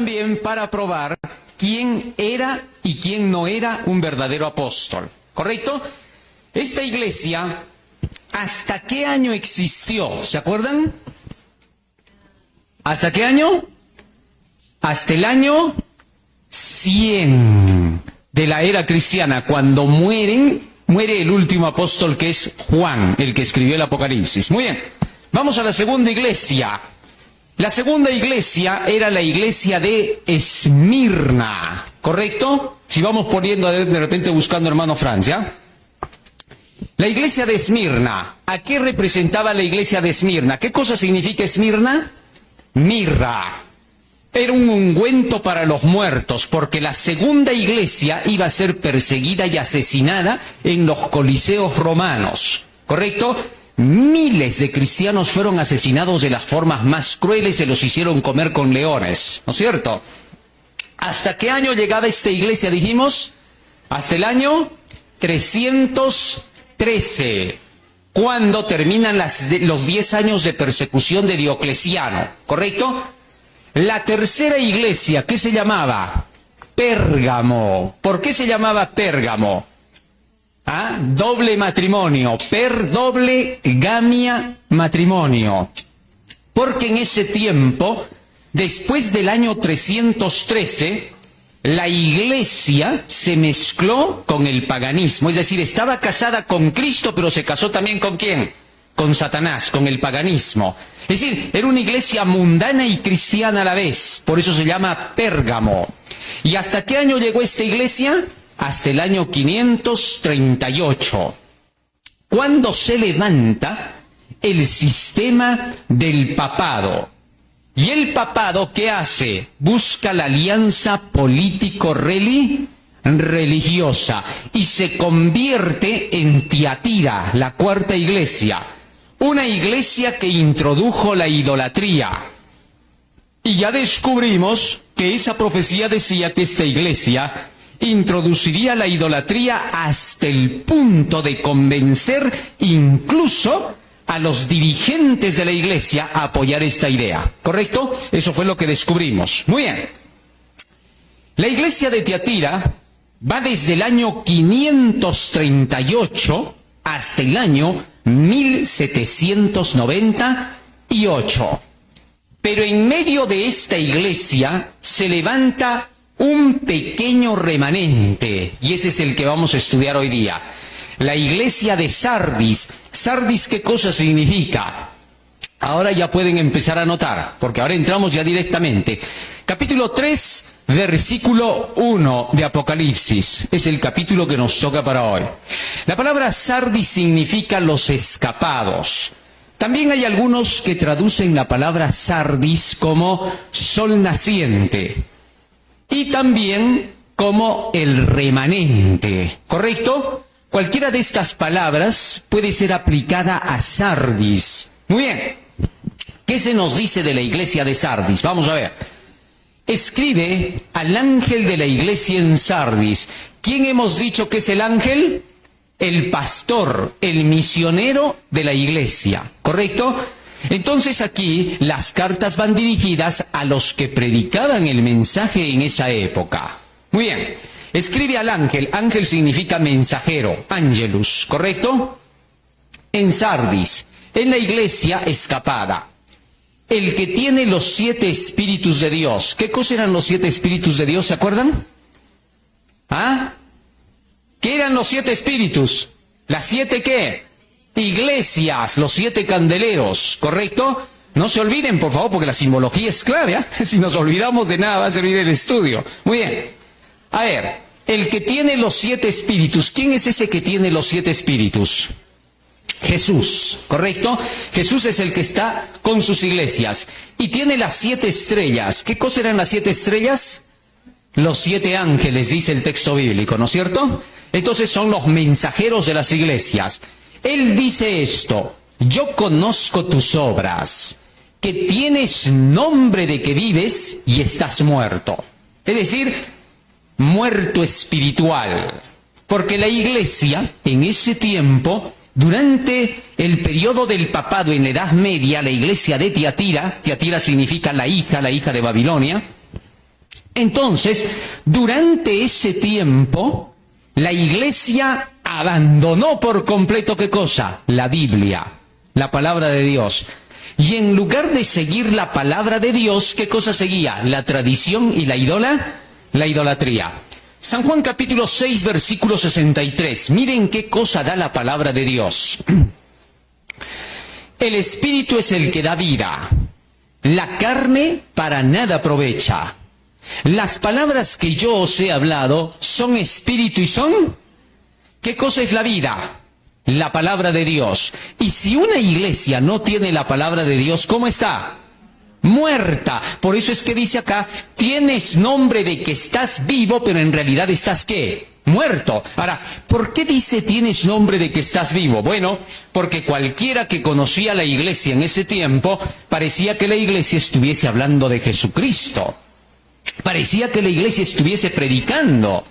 también para probar quién era y quién no era un verdadero apóstol, ¿correcto? Esta iglesia, ¿hasta qué año existió? ¿Se acuerdan? ¿Hasta qué año? Hasta el año 100 de la era cristiana, cuando muere el último apóstol, que es Juan, el que escribió el Apocalipsis. Muy bien, vamos a la segunda iglesia. La segunda iglesia era la iglesia de Esmirna, ¿correcto? Si vamos poniendo de repente buscando hermano Francia. La iglesia de Esmirna, ¿a qué representaba la iglesia de Esmirna? ¿Qué cosa significa Esmirna? Mirra. Era un ungüento para los muertos, porque la segunda iglesia iba a ser perseguida y asesinada en los coliseos romanos, ¿correcto? Miles de cristianos fueron asesinados de las formas más crueles, se los hicieron comer con leones, ¿no es cierto? ¿Hasta qué año llegaba esta iglesia, dijimos? Hasta el año 313, cuando terminan los 10 años de persecución de Diocleciano, ¿correcto? La tercera iglesia, ¿qué se llamaba? Pérgamo. ¿Por qué se llamaba Pérgamo? ¿Ah? Doble matrimonio, doble gamia matrimonio. Porque en ese tiempo, después del año 313, la iglesia se mezcló con el paganismo. Es decir, estaba casada con Cristo, pero se casó también ¿con quién? Con Satanás, con el paganismo. Es decir, era una iglesia mundana y cristiana a la vez. Por eso se llama Pérgamo. ¿Y hasta qué año llegó esta iglesia? Hasta el año 538, cuando se levanta el sistema del papado. ¿Y el papado qué hace? Busca la alianza político-religiosa y se convierte en Tiatira, la cuarta iglesia. Una iglesia que introdujo la idolatría. Y ya descubrimos que esa profecía decía que esta iglesia introduciría la idolatría hasta el punto de convencer incluso a los dirigentes de la iglesia a apoyar esta idea, ¿correcto? Eso fue lo que descubrimos. Muy bien. La iglesia de Tiatira va desde el año 538 hasta el año 1798. Pero en medio de esta iglesia se levanta un pequeño remanente, y ese es el que vamos a estudiar hoy día. La iglesia de Sardis. Sardis, ¿qué cosa significa? Ahora ya pueden empezar a notar, porque ahora entramos ya directamente. Capítulo 3, versículo 1 de Apocalipsis. Es el capítulo que nos toca para hoy. La palabra Sardis significa los escapados. También hay algunos que traducen la palabra Sardis como sol naciente. Y también como el remanente, ¿correcto? Cualquiera de estas palabras puede ser aplicada a Sardis. Muy bien. ¿Qué se nos dice de la iglesia de Sardis? Vamos a ver. Escribe al ángel de la iglesia en Sardis. ¿Quién hemos dicho que es el ángel? El pastor, el misionero de la iglesia, ¿correcto? Entonces aquí las cartas van dirigidas a los que predicaban el mensaje en esa época. Muy bien, escribe al ángel. Ángel significa mensajero, angelus, ¿correcto? En Sardis, en la iglesia escapada. El que tiene los 7 espíritus de Dios. ¿Qué cosa eran los 7 espíritus de Dios? ¿Se acuerdan? ¿Ah? ¿Qué eran los 7 espíritus? ¿Las 7 qué? Iglesias, los 7 candeleros, ¿correcto? No se olviden, por favor, porque la simbología es clave, ¿eh? Si nos olvidamos de nada va a servir el estudio. Muy bien. A ver, el que tiene los 7 espíritus, ¿quién es ese que tiene los 7 espíritus? Jesús, ¿correcto? Jesús es el que está con sus iglesias. Y tiene las 7 estrellas. ¿Qué cosa eran las 7 estrellas? Los 7 ángeles, dice el texto bíblico, ¿no es cierto? Entonces son los mensajeros de las iglesias. Él dice esto: yo conozco tus obras, que tienes nombre de que vives y estás muerto. Es decir, muerto espiritual. Porque la iglesia, en ese tiempo, durante el periodo del papado en la Edad Media, la iglesia de Tiatira, Tiatira significa la hija de Babilonia, Entonces, durante ese tiempo, la Iglesia abandonó por completo, ¿qué cosa? La Biblia, la palabra de Dios. Y en lugar de seguir la palabra de Dios, ¿qué cosa seguía? La tradición y la idolatría. San Juan capítulo 6, versículo 63. Miren qué cosa da la palabra de Dios. El Espíritu es el que da vida. La carne para nada aprovecha. Las palabras que yo os he hablado son espíritu y son... ¿Qué cosa es la vida? La palabra de Dios. Y si una iglesia no tiene la palabra de Dios, ¿cómo está? Muerta. Por eso es que dice acá, tienes nombre de que estás vivo, pero en realidad estás ¿qué? Muerto. Ahora, ¿por qué dice tienes nombre de que estás vivo? Bueno, porque cualquiera que conocía la iglesia en ese tiempo, parecía que la iglesia estuviese hablando de Jesucristo. Parecía que la iglesia estuviese predicando.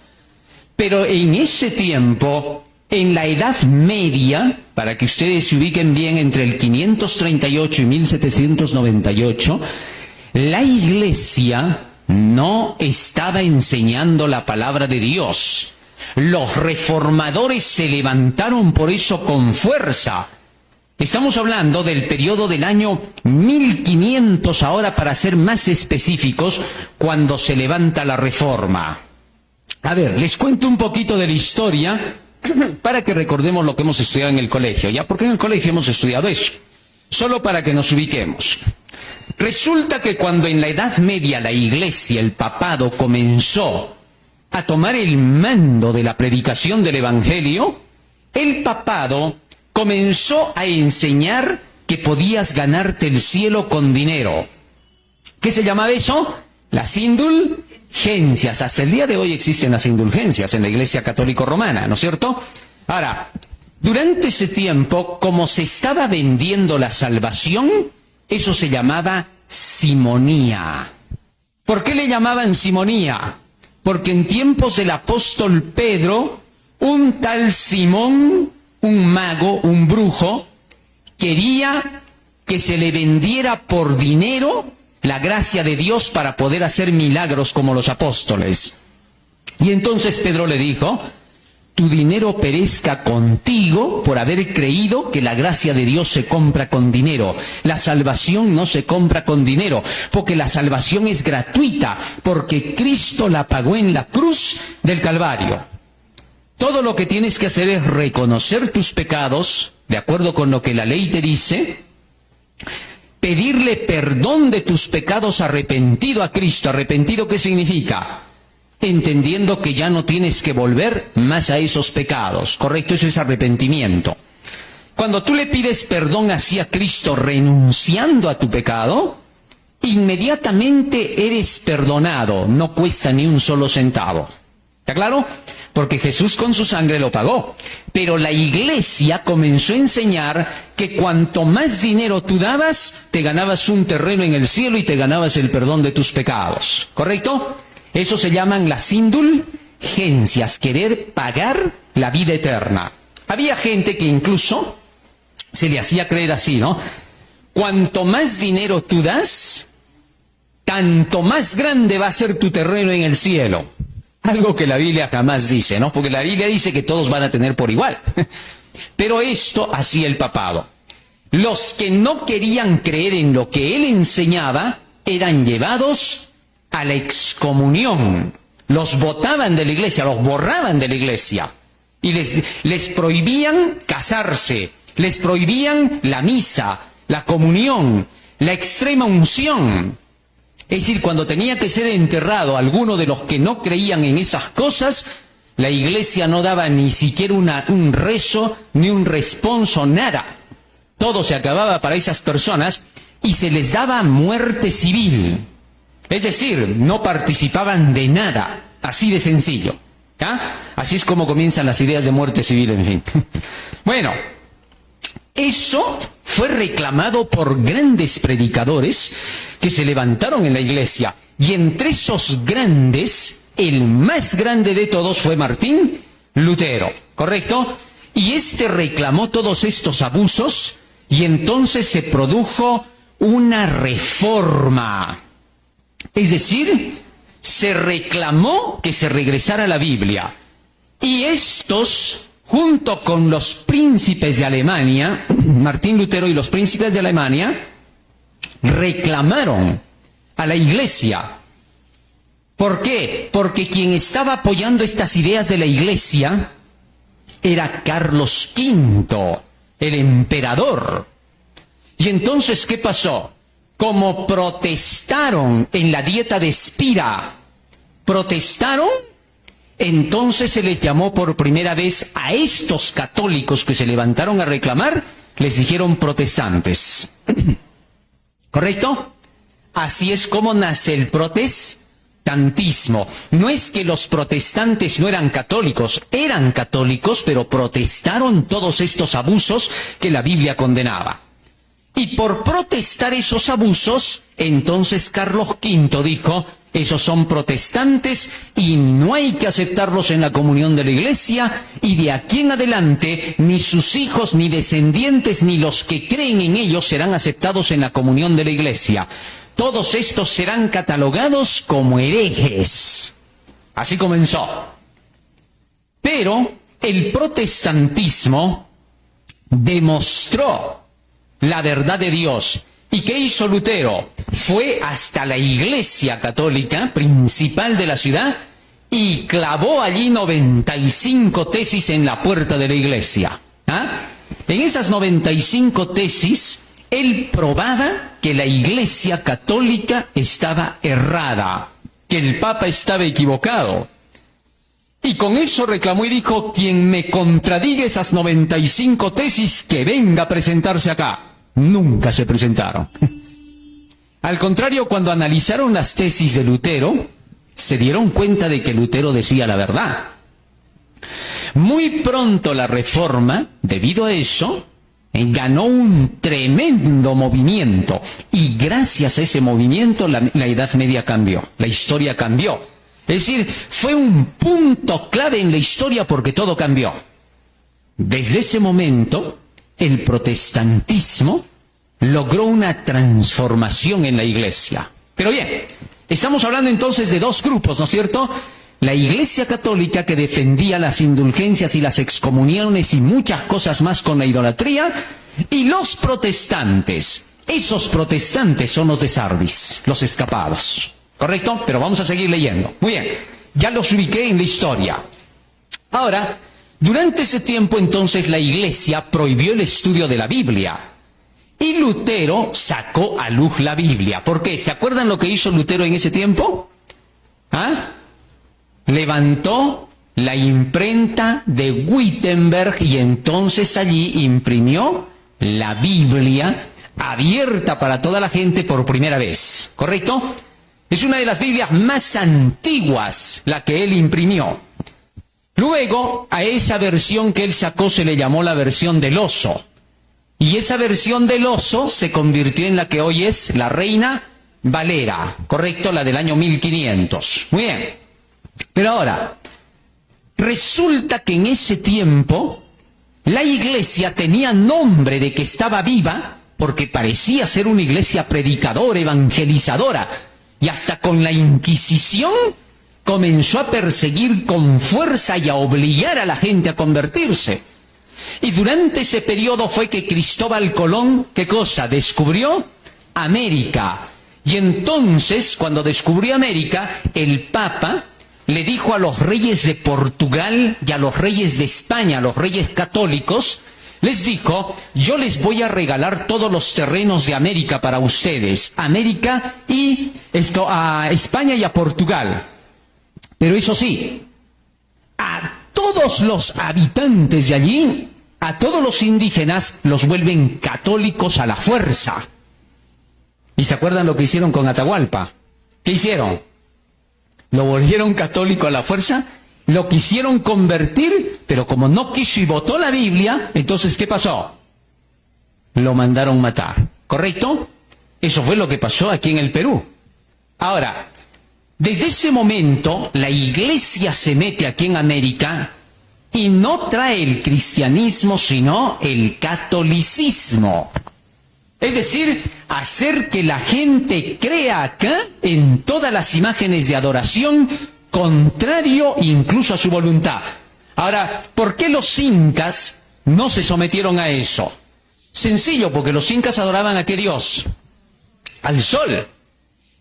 Pero en ese tiempo, en la Edad Media, para que ustedes se ubiquen bien entre el 538 y 1798, la iglesia no estaba enseñando la palabra de Dios. Los reformadores se levantaron por eso con fuerza. Estamos hablando del periodo del año 1500 ahora, para ser más específicos, cuando se levanta la Reforma. A ver, les cuento un poquito de la historia para que recordemos lo que hemos estudiado en el colegio, ¿ya? Porque en el colegio hemos estudiado eso. Solo para que nos ubiquemos. Resulta que cuando en la Edad Media la Iglesia, el papado, comenzó a tomar el mando de la predicación del Evangelio, el papado comenzó a enseñar que podías ganarte el cielo con dinero. ¿Qué se llamaba eso? Las indulgencias. Hasta el día de hoy existen las indulgencias en la Iglesia Católica Romana, ¿no es cierto? Ahora, durante ese tiempo, como se estaba vendiendo la salvación, eso se llamaba simonía. ¿Por qué le llamaban simonía? Porque en tiempos del apóstol Pedro, un tal Simón, un mago, un brujo, quería que se le vendiera por dinero la gracia de Dios para poder hacer milagros como los apóstoles. Y entonces Pedro le dijo, tu dinero perezca contigo por haber creído que la gracia de Dios se compra con dinero. La salvación no se compra con dinero, porque la salvación es gratuita, porque Cristo la pagó en la cruz del Calvario. Todo lo que tienes que hacer es reconocer tus pecados, de acuerdo con lo que la ley te dice, pedirle perdón de tus pecados arrepentido a Cristo. ¿Arrepentido qué significa? Entendiendo que ya no tienes que volver más a esos pecados, ¿correcto? Eso es arrepentimiento. Cuando tú le pides perdón así a Cristo renunciando a tu pecado, inmediatamente eres perdonado, no cuesta ni un solo centavo. ¿Está claro? Porque Jesús con su sangre lo pagó. Pero la iglesia comenzó a enseñar que cuanto más dinero tú dabas, te ganabas un terreno en el cielo y te ganabas el perdón de tus pecados. ¿Correcto? Eso se llaman las indulgencias, querer pagar la vida eterna. Había gente que incluso se le hacía creer así, ¿no? Cuanto más dinero tú das, tanto más grande va a ser tu terreno en el cielo. Algo que la Biblia jamás dice, ¿no? Porque la Biblia dice que todos van a tener por igual. Pero esto hacía el papado. Los que no querían creer en lo que él enseñaba eran llevados a la excomunión. Los botaban de la iglesia, los borraban de la iglesia. Y les prohibían casarse, les prohibían la misa, la comunión, la extrema unción. Es decir, cuando tenía que ser enterrado alguno de los que no creían en esas cosas, la iglesia no daba ni siquiera un rezo, ni un responso, nada. Todo se acababa para esas personas y se les daba muerte civil. Es decir, no participaban de nada, así de sencillo. ¿Ah? Así es como comienzan las ideas de muerte civil, en fin. Bueno, eso fue reclamado por grandes predicadores que se levantaron en la iglesia. Y entre esos grandes, el más grande de todos fue Martín Lutero, ¿correcto? Y este reclamó todos estos abusos y entonces se produjo una reforma. Es decir, se reclamó que se regresara a la Biblia. Y estos, junto con los príncipes de Alemania, Martín Lutero y los príncipes de Alemania, reclamaron a la Iglesia. ¿Por qué? Porque quien estaba apoyando estas ideas de la Iglesia era Carlos V, el emperador. Y entonces, ¿qué pasó? Como protestaron en la Dieta de Spira, protestaron, entonces se les llamó por primera vez a estos católicos que se levantaron a reclamar, les dijeron protestantes. ¿Correcto? Así es como nace el protestantismo. No es que los protestantes no eran católicos, pero protestaron todos estos abusos que la Biblia condenaba. Y por protestar esos abusos, entonces Carlos V dijo, esos son protestantes y no hay que aceptarlos en la comunión de la Iglesia, y de aquí en adelante ni sus hijos, ni descendientes, ni los que creen en ellos serán aceptados en la comunión de la Iglesia. Todos estos serán catalogados como herejes. Así comenzó. Pero el protestantismo demostró la verdad de Dios. ¿Y qué hizo Lutero? Fue hasta la Iglesia Católica principal de la ciudad y clavó allí 95 tesis en la puerta de la iglesia. En esas 95 tesis, él probaba que la Iglesia Católica estaba errada, que el Papa estaba equivocado. Y con eso reclamó y dijo, quien me contradiga esas 95 tesis, que venga a presentarse acá. Nunca se presentaron. Al contrario, cuando analizaron las tesis de Lutero, se dieron cuenta de que Lutero decía la verdad. Muy pronto la Reforma, debido a eso, ganó un tremendo movimiento. Y gracias a ese movimiento la Edad Media cambió, la historia cambió. Es decir, fue un punto clave en la historia porque todo cambió. Desde ese momento, el protestantismo logró una transformación en la Iglesia. Pero bien, estamos hablando entonces de dos grupos, ¿no es cierto? La Iglesia Católica, que defendía las indulgencias y las excomuniones y muchas cosas más con la idolatría, y los protestantes. Esos protestantes son los de Sardis, los escapados. ¿Correcto? Pero vamos a seguir leyendo. Muy bien, ya los ubiqué en la historia. Ahora, durante ese tiempo entonces la Iglesia prohibió el estudio de la Biblia. Y Lutero sacó a luz la Biblia. ¿Por qué? ¿Se acuerdan lo que hizo Lutero en ese tiempo? Levantó la imprenta de Wittenberg y entonces allí imprimió la Biblia abierta para toda la gente por primera vez. ¿Correcto? Es una de las Biblias más antiguas, la que él imprimió. Luego, a esa versión que él sacó se le llamó la versión del oso. Y esa versión del oso se convirtió en la que hoy es la Reina Valera, ¿correcto? La del año 1500. Muy bien. Pero ahora, resulta que en ese tiempo la iglesia tenía nombre de que estaba viva porque parecía ser una iglesia predicadora, evangelizadora. Y hasta con la Inquisición comenzó a perseguir con fuerza y a obligar a la gente a convertirse. Y durante ese periodo fue que Cristóbal Colón, ¿qué cosa? Descubrió América. Y entonces, cuando descubrió América, el Papa le dijo a los reyes de Portugal y a los reyes de España, a los reyes católicos, les dijo, yo les voy a regalar todos los terrenos de América para ustedes. América y a España y a Portugal. Pero eso sí, a todos los habitantes de allí, a todos los indígenas, los vuelven católicos a la fuerza. ¿Y se acuerdan lo que hicieron con Atahualpa? ¿Qué hicieron? ¿Lo volvieron católico a la fuerza? Lo quisieron convertir, pero como no quiso y votó la Biblia, entonces ¿qué pasó? Lo mandaron matar, ¿correcto? Eso fue lo que pasó aquí en el Perú. Ahora, desde ese momento, la iglesia se mete aquí en América y no trae el cristianismo, sino el catolicismo. Es decir, hacer que la gente crea acá en todas las imágenes de adoración, contrario incluso a su voluntad. Ahora, ¿por qué los incas no se sometieron a eso? Sencillo, porque los incas adoraban ¿a qué dios? Al sol.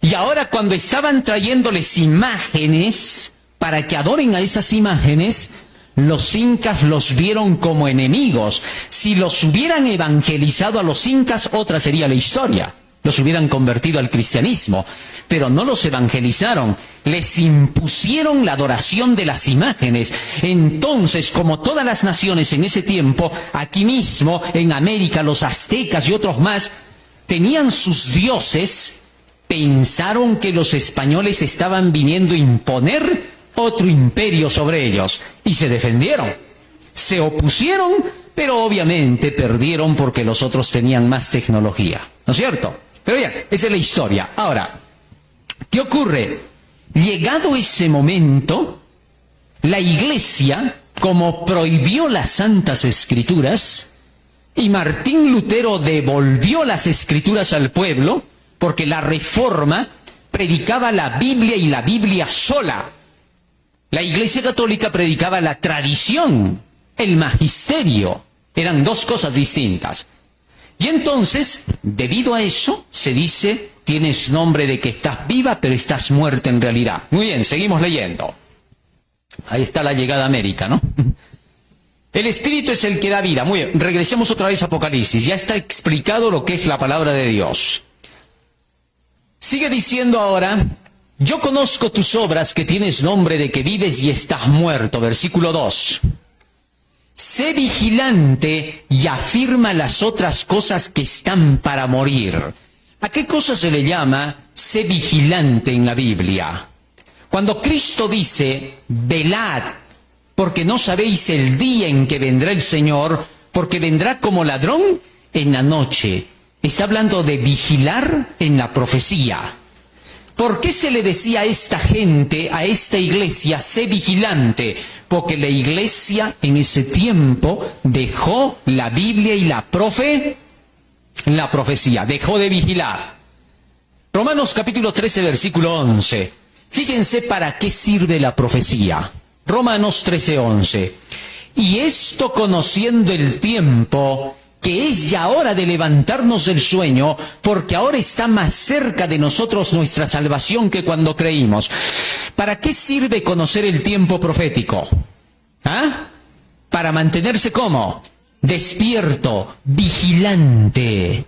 Y ahora cuando estaban trayéndoles imágenes para que adoren a esas imágenes, los incas los vieron como enemigos. Si los hubieran evangelizado a los incas, otra sería la historia. Los hubieran convertido al cristianismo. Pero no los evangelizaron. Les impusieron la adoración de las imágenes. Entonces, como todas las naciones en ese tiempo, aquí mismo, en América, los aztecas y otros más, tenían sus dioses, pensaron que los españoles estaban viniendo a imponer otro imperio sobre ellos, y se defendieron. Se opusieron, pero obviamente perdieron porque los otros tenían más tecnología, ¿no es cierto? Pero bien, esa es la historia. Ahora, ¿qué ocurre? Llegado ese momento, la Iglesia, como prohibió las Santas Escrituras, y Martín Lutero devolvió las Escrituras al pueblo, porque la Reforma predicaba la Biblia y la Biblia sola. La Iglesia Católica predicaba la tradición, el magisterio. Eran dos cosas distintas. Y entonces, debido a eso, se dice, tienes nombre de que estás viva, pero estás muerta en realidad. Muy bien, seguimos leyendo. Ahí está la llegada a América, ¿no? El Espíritu es el que da vida. Muy bien, regresemos otra vez a Apocalipsis. Ya está explicado lo que es la palabra de Dios. Sigue diciendo ahora, yo conozco tus obras, que tienes nombre de que vives y estás muerto. Versículo 2. Sé vigilante y afirma las otras cosas que están para morir. ¿A qué cosa se le llama sé vigilante en la Biblia? Cuando Cristo dice, velad, porque no sabéis el día en que vendrá el Señor, porque vendrá como ladrón en la noche. Está hablando de vigilar en la profecía. ¿Por qué se le decía a esta gente, a esta iglesia, sé vigilante? Porque la iglesia en ese tiempo dejó la Biblia y la profecía, dejó de vigilar. Romanos capítulo 13, versículo 11. Fíjense para qué sirve la profecía. Romanos 13, 11. Y esto conociendo el tiempo, que es ya hora de levantarnos del sueño, porque ahora está más cerca de nosotros nuestra salvación que cuando creímos. ¿Para qué sirve conocer el tiempo profético? ¿Ah? Para mantenerse ¿cómo? Despierto, vigilante.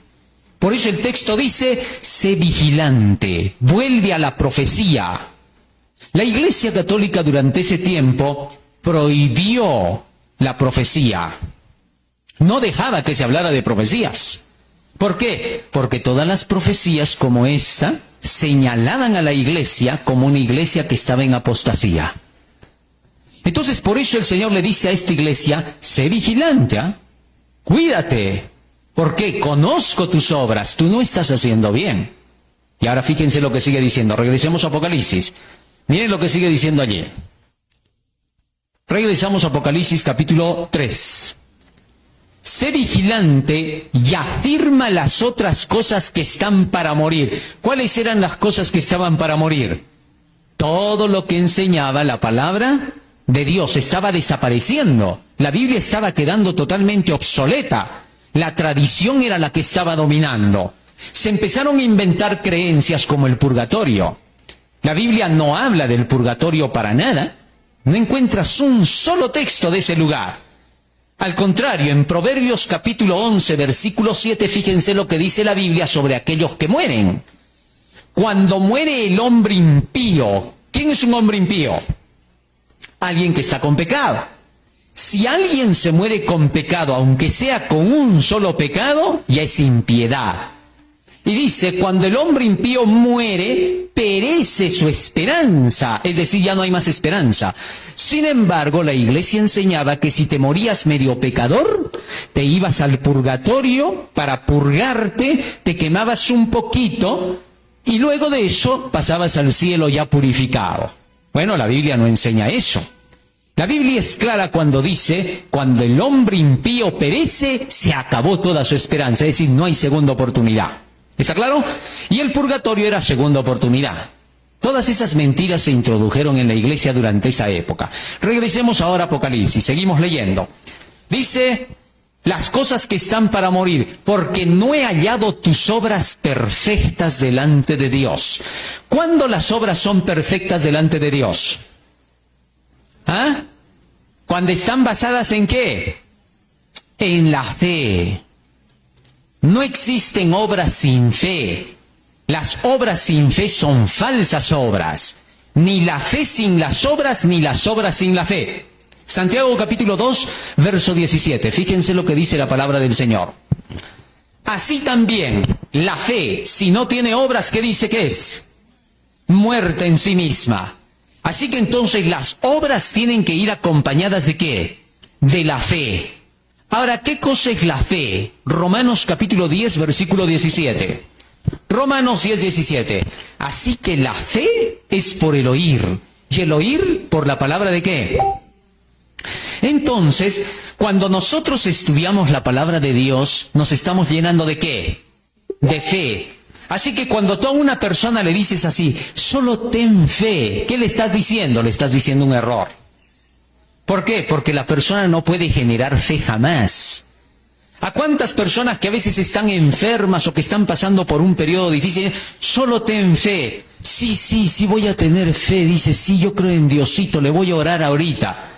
Por eso el texto dice, sé vigilante, vuelve a la profecía. La Iglesia Católica durante ese tiempo prohibió la profecía. No dejaba que se hablara de profecías. ¿Por qué? Porque todas las profecías como esta señalaban a la iglesia como una iglesia que estaba en apostasía. Entonces por eso el Señor le dice a esta iglesia, sé vigilante, ¿eh? Cuídate, porque conozco tus obras, tú no estás haciendo bien. Y ahora fíjense lo que sigue diciendo, regresemos a Apocalipsis. Miren lo que sigue diciendo allí. Regresamos a Apocalipsis capítulo 3. Sé vigilante y afirma las otras cosas que están para morir. ¿Cuáles eran las cosas que estaban para morir? Todo lo que enseñaba la palabra de Dios estaba desapareciendo. La Biblia estaba quedando totalmente obsoleta. La tradición era la que estaba dominando. Se empezaron a inventar creencias como el purgatorio. La Biblia no habla del purgatorio para nada. No encuentras un solo texto de ese lugar. Al contrario, en Proverbios capítulo 11, versículo 7, fíjense lo que dice la Biblia sobre aquellos que mueren. Cuando muere el hombre impío, ¿quién es un hombre impío? Alguien que está con pecado. Si alguien se muere con pecado, aunque sea con un solo pecado, ya es impiedad. Y dice, cuando el hombre impío muere, perece su esperanza, es decir, ya no hay más esperanza. Sin embargo, la iglesia enseñaba que si te morías medio pecador, te ibas al purgatorio para purgarte, te quemabas un poquito, y luego de eso pasabas al cielo ya purificado. Bueno, la Biblia no enseña eso. La Biblia es clara cuando dice, cuando el hombre impío perece, se acabó toda su esperanza, es decir, no hay segunda oportunidad. ¿Está claro? Y el purgatorio era segunda oportunidad. Todas esas mentiras se introdujeron en la iglesia durante esa época. Regresemos ahora a Apocalipsis, seguimos leyendo. Dice, las cosas que están para morir, porque no he hallado tus obras perfectas delante de Dios. ¿Cuándo las obras son perfectas delante de Dios? ¿Ah? Cuando están basadas ¿en qué? En la fe. No existen obras sin fe. Las obras sin fe son falsas obras. Ni la fe sin las obras, ni las obras sin la fe. Santiago capítulo 2, verso 17. Fíjense lo que dice la palabra del Señor. Así también, la fe, si no tiene obras, ¿qué dice que es? Muerta en sí misma. Así que entonces las obras tienen que ir acompañadas ¿de qué? De la fe. Ahora, ¿qué cosa es la fe? Romanos capítulo 10, versículo 17. Romanos 10, 17. Así que la fe es por el oír. ¿Y el oír por la palabra de qué? Entonces, cuando nosotros estudiamos la palabra de Dios, nos estamos llenando ¿de qué? De fe. Así que cuando tú a una persona le dices así, solo ten fe, ¿qué le estás diciendo? Le estás diciendo un error. ¿Por qué? Porque la persona no puede generar fe jamás. ¿A cuántas personas que a veces están enfermas o que están pasando por un periodo difícil, solo ten fe? Sí, voy a tener fe. Dice, sí, yo creo en Diosito, le voy a orar ahorita.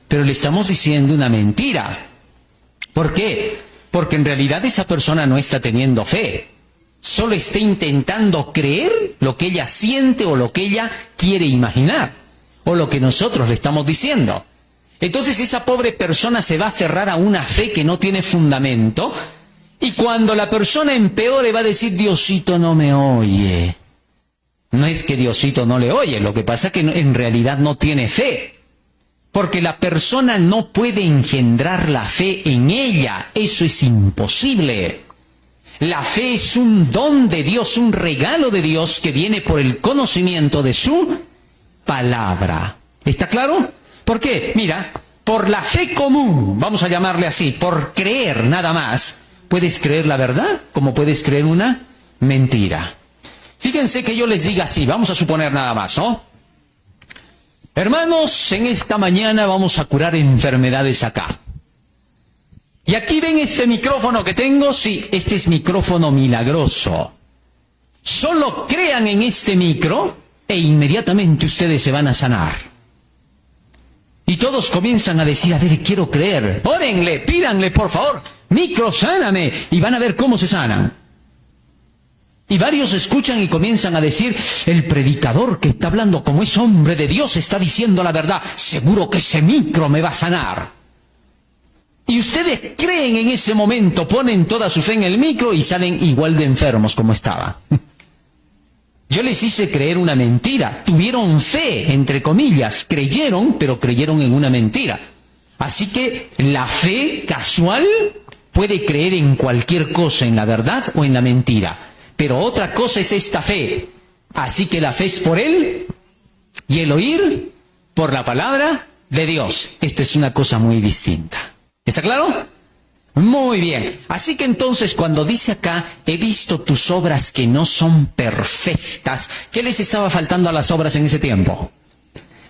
Pero le estamos diciendo una mentira. ¿Por qué? Porque en realidad esa persona no está teniendo fe. Solo está intentando creer lo que ella siente o lo que ella quiere imaginar. O lo que nosotros le estamos diciendo. Entonces esa pobre persona se va a aferrar a una fe que no tiene fundamento, y cuando la persona empeore va a decir, Diosito no me oye. No es que Diosito no le oye, lo que pasa es que en realidad no tiene fe. Porque la persona no puede engendrar la fe en ella, eso es imposible. La fe es un don de Dios, un regalo de Dios que viene por el conocimiento de su palabra. ¿Está claro? ¿Por qué? Mira, por la fe común, vamos a llamarle así, por creer nada más, puedes creer la verdad como puedes creer una mentira. Fíjense que yo les diga así, vamos a suponer nada más, ¿no? Hermanos, en esta mañana vamos a curar enfermedades acá. Y aquí ven este micrófono que tengo, sí, este es micrófono milagroso. Solo crean en este micro e inmediatamente ustedes se van a sanar. Y todos comienzan a decir, a ver, quiero creer. Órenle, pídanle, por favor, micro, sáname. Y van a ver cómo se sanan. Y varios escuchan y comienzan a decir, el predicador que está hablando como es hombre de Dios está diciendo la verdad. Seguro que ese micro me va a sanar. Y ustedes creen en ese momento, ponen toda su fe en el micro y salen igual de enfermos como estaban. Yo les hice creer una mentira. Tuvieron fe, entre comillas. Creyeron, pero creyeron en una mentira. Así que la fe casual puede creer en cualquier cosa, en la verdad o en la mentira. Pero otra cosa es esta fe. Así que la fe es por Él y el oír por la palabra de Dios. Esto es una cosa muy distinta. ¿Está claro? Muy bien. Así que entonces cuando dice acá, he visto tus obras que no son perfectas, ¿qué les estaba faltando a las obras en ese tiempo?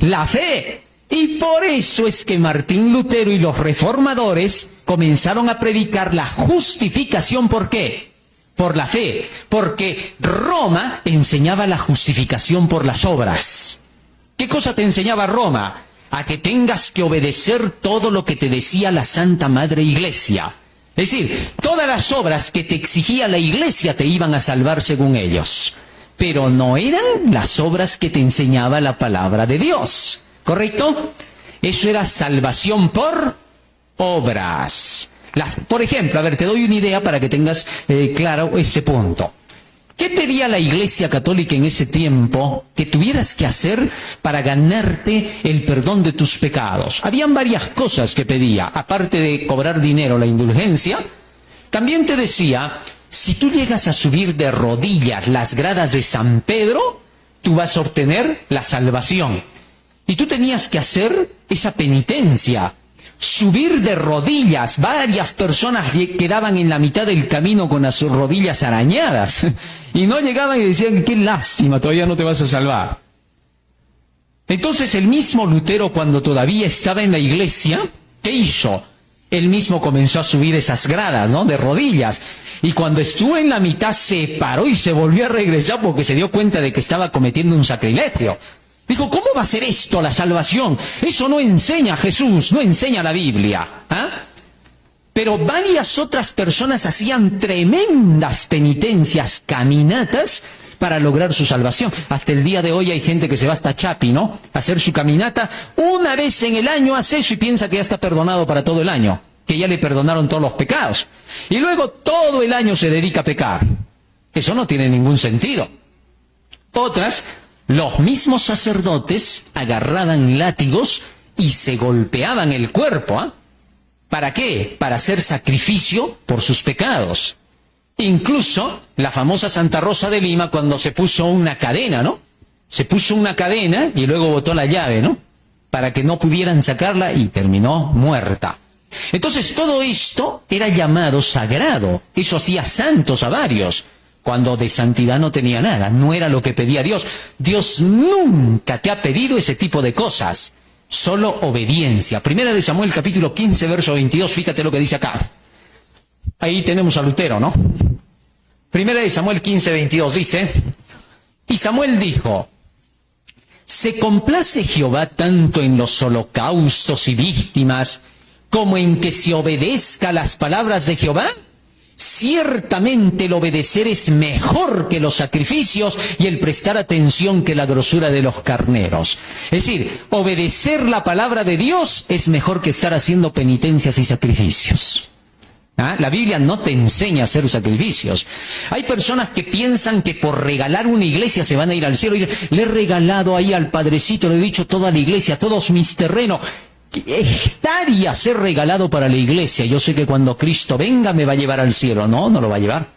La fe. Y por eso es que Martín Lutero y los reformadores comenzaron a predicar la justificación. ¿Por qué? Por la fe. Porque Roma enseñaba la justificación por las obras. ¿Qué cosa te enseñaba Roma? A que tengas que obedecer todo lo que te decía la Santa Madre Iglesia. Es decir, todas las obras que te exigía la Iglesia te iban a salvar según ellos. Pero no eran las obras que te enseñaba la palabra de Dios. ¿Correcto? Eso era salvación por obras. Por ejemplo, a ver, te doy una idea para que tengas claro ese punto. ¿Qué pedía la Iglesia Católica en ese tiempo que tuvieras que hacer para ganarte el perdón de tus pecados? Habían varias cosas que pedía, aparte de cobrar dinero, la indulgencia. También te decía, si tú llegas a subir de rodillas las gradas de San Pedro, tú vas a obtener la salvación. Y tú tenías que hacer esa penitencia. subir de rodillas. Varias personas quedaban en la mitad del camino con las rodillas arañadas. Y no llegaban y decían, qué lástima, todavía no te vas a salvar. Entonces el mismo Lutero, cuando todavía estaba en la iglesia, ¿qué hizo? Él mismo comenzó a subir esas gradas, ¿no? De rodillas. Y cuando estuvo en la mitad se paró y se volvió a regresar porque se dio cuenta de que estaba cometiendo un sacrilegio. Dijo, ¿cómo va a ser esto la salvación? Eso no enseña Jesús, no enseña la Biblia. ¿Ah? Pero varias otras personas hacían tremendas penitencias, caminatas, para lograr su salvación. Hasta el día de hoy hay gente que se va hasta Chapi, ¿no? A hacer su caminata. Una vez en el año hace eso y piensa que ya está perdonado para todo el año, que ya le perdonaron todos los pecados. Y luego todo el año se dedica a pecar. Eso no tiene ningún sentido. Otras, los mismos sacerdotes agarraban látigos y se golpeaban el cuerpo, ¿ah? ¿Para qué? Para hacer sacrificio por sus pecados. Incluso la famosa Santa Rosa de Lima, cuando se puso una cadena, ¿no? Se puso una cadena y luego botó la llave, ¿no? Para que no pudieran sacarla y terminó muerta. Entonces todo esto era llamado sagrado. Eso hacía santos a varios, cuando de santidad no tenía nada. No era lo que pedía Dios. Dios nunca te ha pedido ese tipo de cosas. Solo obediencia. Primera de Samuel, capítulo 15, verso 22. Fíjate lo que dice acá. Ahí tenemos a Lutero, ¿no? Primera de Samuel 15, 22 dice, y Samuel dijo, ¿se complace Jehová tanto en los holocaustos y víctimas como en que se obedezca las palabras de Jehová? Ciertamente el obedecer es mejor que los sacrificios y el prestar atención que la grosura de los carneros. Es decir, obedecer la palabra de Dios es mejor que estar haciendo penitencias y sacrificios. ¿Ah? La Biblia no te enseña a hacer sacrificios. Hay personas que piensan que por regalar una iglesia se van a ir al cielo. Y dicen, le he regalado ahí al Padrecito, le he dicho toda la iglesia, todos mis terrenos. Estaría ser regalado para la iglesia. Yo sé que cuando Cristo venga me va a llevar al cielo. No, no lo va a llevar.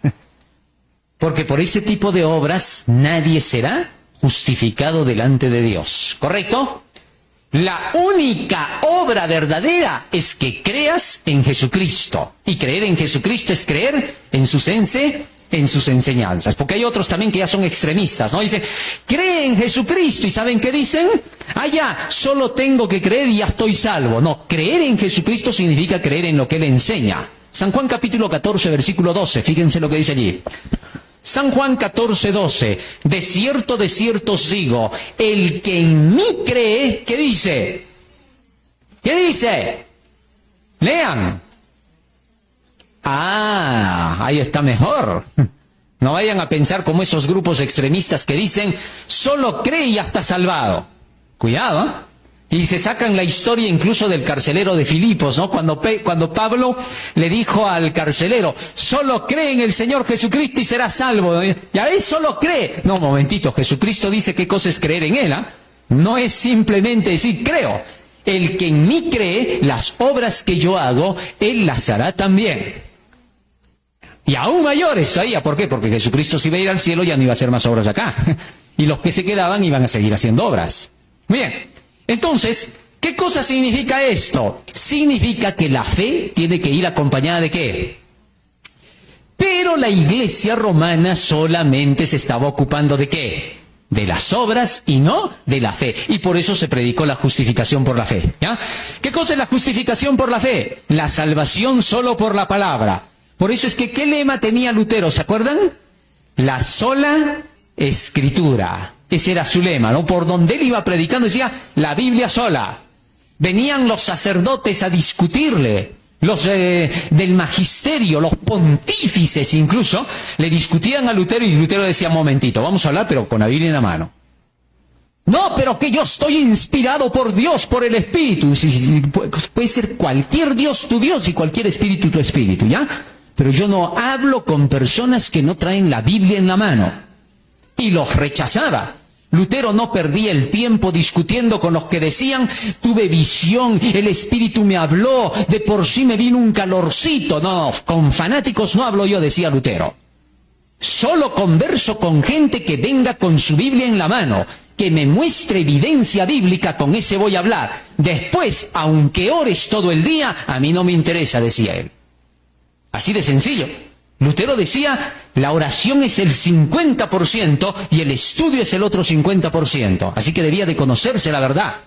Porque por ese tipo de obras nadie será justificado delante de Dios. ¿Correcto? La única obra verdadera es que creas en Jesucristo. Y creer en Jesucristo es creer en sus enseñanzas. Porque hay otros también que ya son extremistas, ¿no? Dicen, cree en Jesucristo. ¿Y saben qué dicen? Ah, ya, solo tengo que creer y ya estoy salvo. No, creer en Jesucristo significa creer en lo que Él enseña. San Juan capítulo 14, versículo 12. Fíjense lo que dice allí. San Juan 14, 12. De cierto os digo, el que en mí cree, ¿qué dice? ¿Qué dice? Lean. Ah, ahí está mejor. No vayan a pensar como esos grupos extremistas que dicen, solo cree y ya está salvado. Cuidado, ¿eh? Y se sacan la historia incluso del carcelero de Filipos, ¿no? Cuando Pablo le dijo al carcelero, solo cree en el Señor Jesucristo y serás salvo. Ya ves, solo cree. No, momentito, Jesucristo dice qué cosa es creer en Él, ¿eh? No es simplemente decir creo. El que en mí cree, las obras que yo hago, Él las hará también. Y aún mayores todavía. ¿Por qué? Porque Jesucristo si iba a ir al cielo ya no iba a hacer más obras acá. Y los que se quedaban iban a seguir haciendo obras. Bien. Entonces, ¿qué cosa significa esto? Significa que la fe tiene que ir acompañada de ¿qué? Pero la iglesia romana solamente se estaba ocupando de ¿qué? De las obras y no de la fe. Y por eso se predicó la justificación por la fe. ¿Ya? ¿Qué cosa es la justificación por la fe? La salvación solo por la palabra. Por eso es que, ¿qué lema tenía Lutero? ¿Se acuerdan? La sola escritura. Ese era su lema, ¿no? Por donde él iba predicando decía, la Biblia sola. Venían los sacerdotes a discutirle, los del magisterio, los pontífices incluso, le discutían a Lutero y Lutero decía, momentito, vamos a hablar pero con la Biblia en la mano. No, pero que yo estoy inspirado por Dios, por el Espíritu. Sí, puede ser cualquier Dios tu Dios y cualquier Espíritu tu Espíritu, ¿ya? Pero yo no hablo con personas que no traen la Biblia en la mano. Y los rechazaba. Lutero no perdía el tiempo discutiendo con los que decían, tuve visión, el Espíritu me habló, de por sí me vino un calorcito. No, con fanáticos no hablo yo, decía Lutero. Solo converso con gente que venga con su Biblia en la mano. que me muestre evidencia bíblica, con ese voy a hablar. Después, aunque ores todo el día, a mí no me interesa, decía él. Así de sencillo. Lutero decía, la oración es el 50% y el estudio es el otro 50%. Así que debía de conocerse la verdad.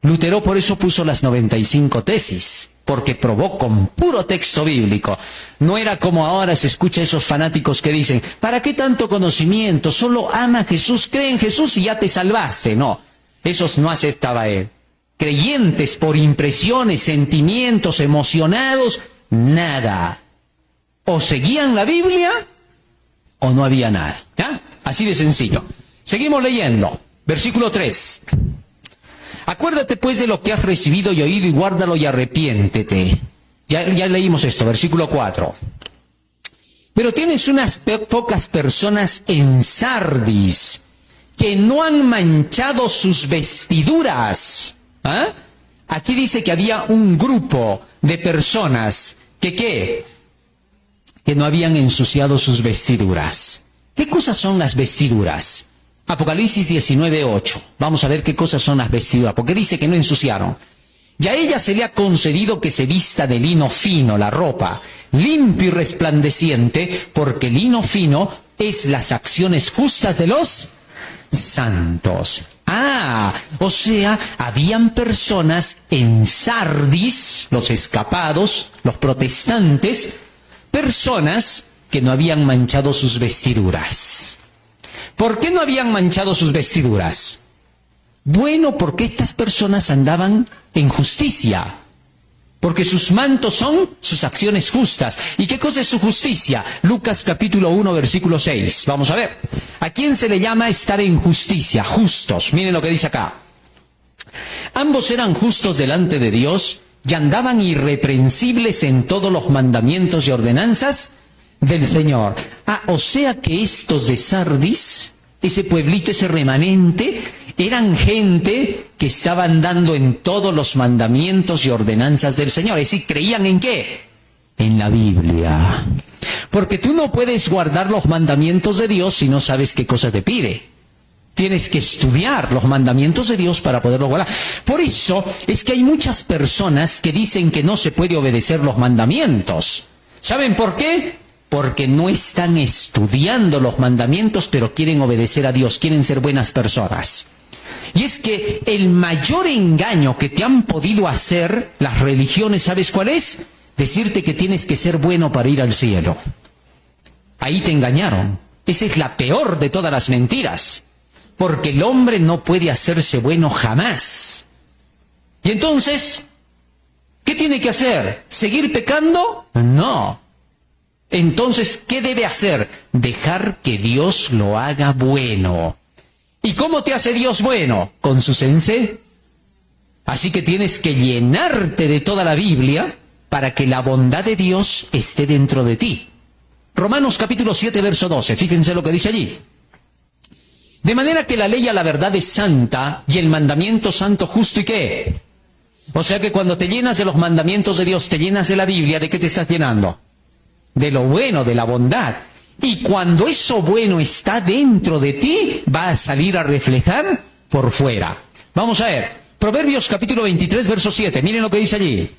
Lutero por eso puso las 95 tesis, porque probó con puro texto bíblico. No era como ahora se escucha a esos fanáticos que dicen, ¿para qué tanto conocimiento? Solo ama a Jesús, cree en Jesús y ya te salvaste. No, esos no aceptaba él. Creyentes por impresiones, sentimientos, emocionados, nada. O seguían la Biblia o no había nada. ¿Ya? Así de sencillo. Seguimos leyendo. Versículo 3. Acuérdate pues de lo que has recibido y oído y guárdalo y arrepiéntete. Ya leímos esto, versículo 4. Pero tienes unas pocas personas en Sardis que no han manchado sus vestiduras. ¿Ah? Aquí dice que había un grupo de personas que ¿qué? Que no habían ensuciado sus vestiduras. ¿Qué cosas son las vestiduras? Apocalipsis 19:8. Vamos a ver qué cosas son las vestiduras, porque dice que no ensuciaron. Y a ella se le ha concedido que se vista de lino fino, la ropa, limpio y resplandeciente, porque lino fino es las acciones justas de los santos. O sea, habían personas en Sardis, los escapados, los protestantes, personas que no habían manchado sus vestiduras. ¿Por qué no habían manchado sus vestiduras? Bueno, porque estas personas andaban en justicia. Porque sus mantos son sus acciones justas. ¿Y qué cosa es su justicia? Lucas capítulo 1, versículo 6. Vamos a ver. ¿A quién se le llama estar en justicia? Justos. Miren lo que dice acá. Ambos eran justos delante de Dios y andaban irreprensibles en todos los mandamientos y ordenanzas del Señor. O sea que estos de Sardis, ese pueblito, ese remanente, eran gente que estaban dando en todos los mandamientos y ordenanzas del Señor. Es decir, ¿creían en qué? En la Biblia. Porque tú no puedes guardar los mandamientos de Dios si no sabes qué cosa te pide. Tienes que estudiar los mandamientos de Dios para poderlos guardar. Por eso es que hay muchas personas que dicen que no se puede obedecer los mandamientos. ¿Saben por qué? Porque no están estudiando los mandamientos, pero quieren obedecer a Dios, quieren ser buenas personas. Y es que el mayor engaño que te han podido hacer las religiones, ¿sabes cuál es? Decirte que tienes que ser bueno para ir al cielo. Ahí te engañaron. Esa es la peor de todas las mentiras. Porque el hombre no puede hacerse bueno jamás. Y entonces, ¿qué tiene que hacer? ¿Seguir pecando? No. Entonces, ¿qué debe hacer? Dejar que Dios lo haga bueno. ¿Y cómo te hace Dios bueno? Con su sensé. Así que tienes que llenarte de toda la Biblia para que la bondad de Dios esté dentro de ti. Romanos capítulo 7, verso 12. Fíjense lo que dice allí. De manera que la ley a la verdad es santa y el mandamiento santo, justo y ¿qué? O sea que cuando te llenas de los mandamientos de Dios, te llenas de la Biblia, ¿de qué te estás llenando? De lo bueno, de la bondad. Y cuando eso bueno está dentro de ti, va a salir a reflejar por fuera. Vamos a ver, Proverbios capítulo 23, verso 7, miren lo que dice allí.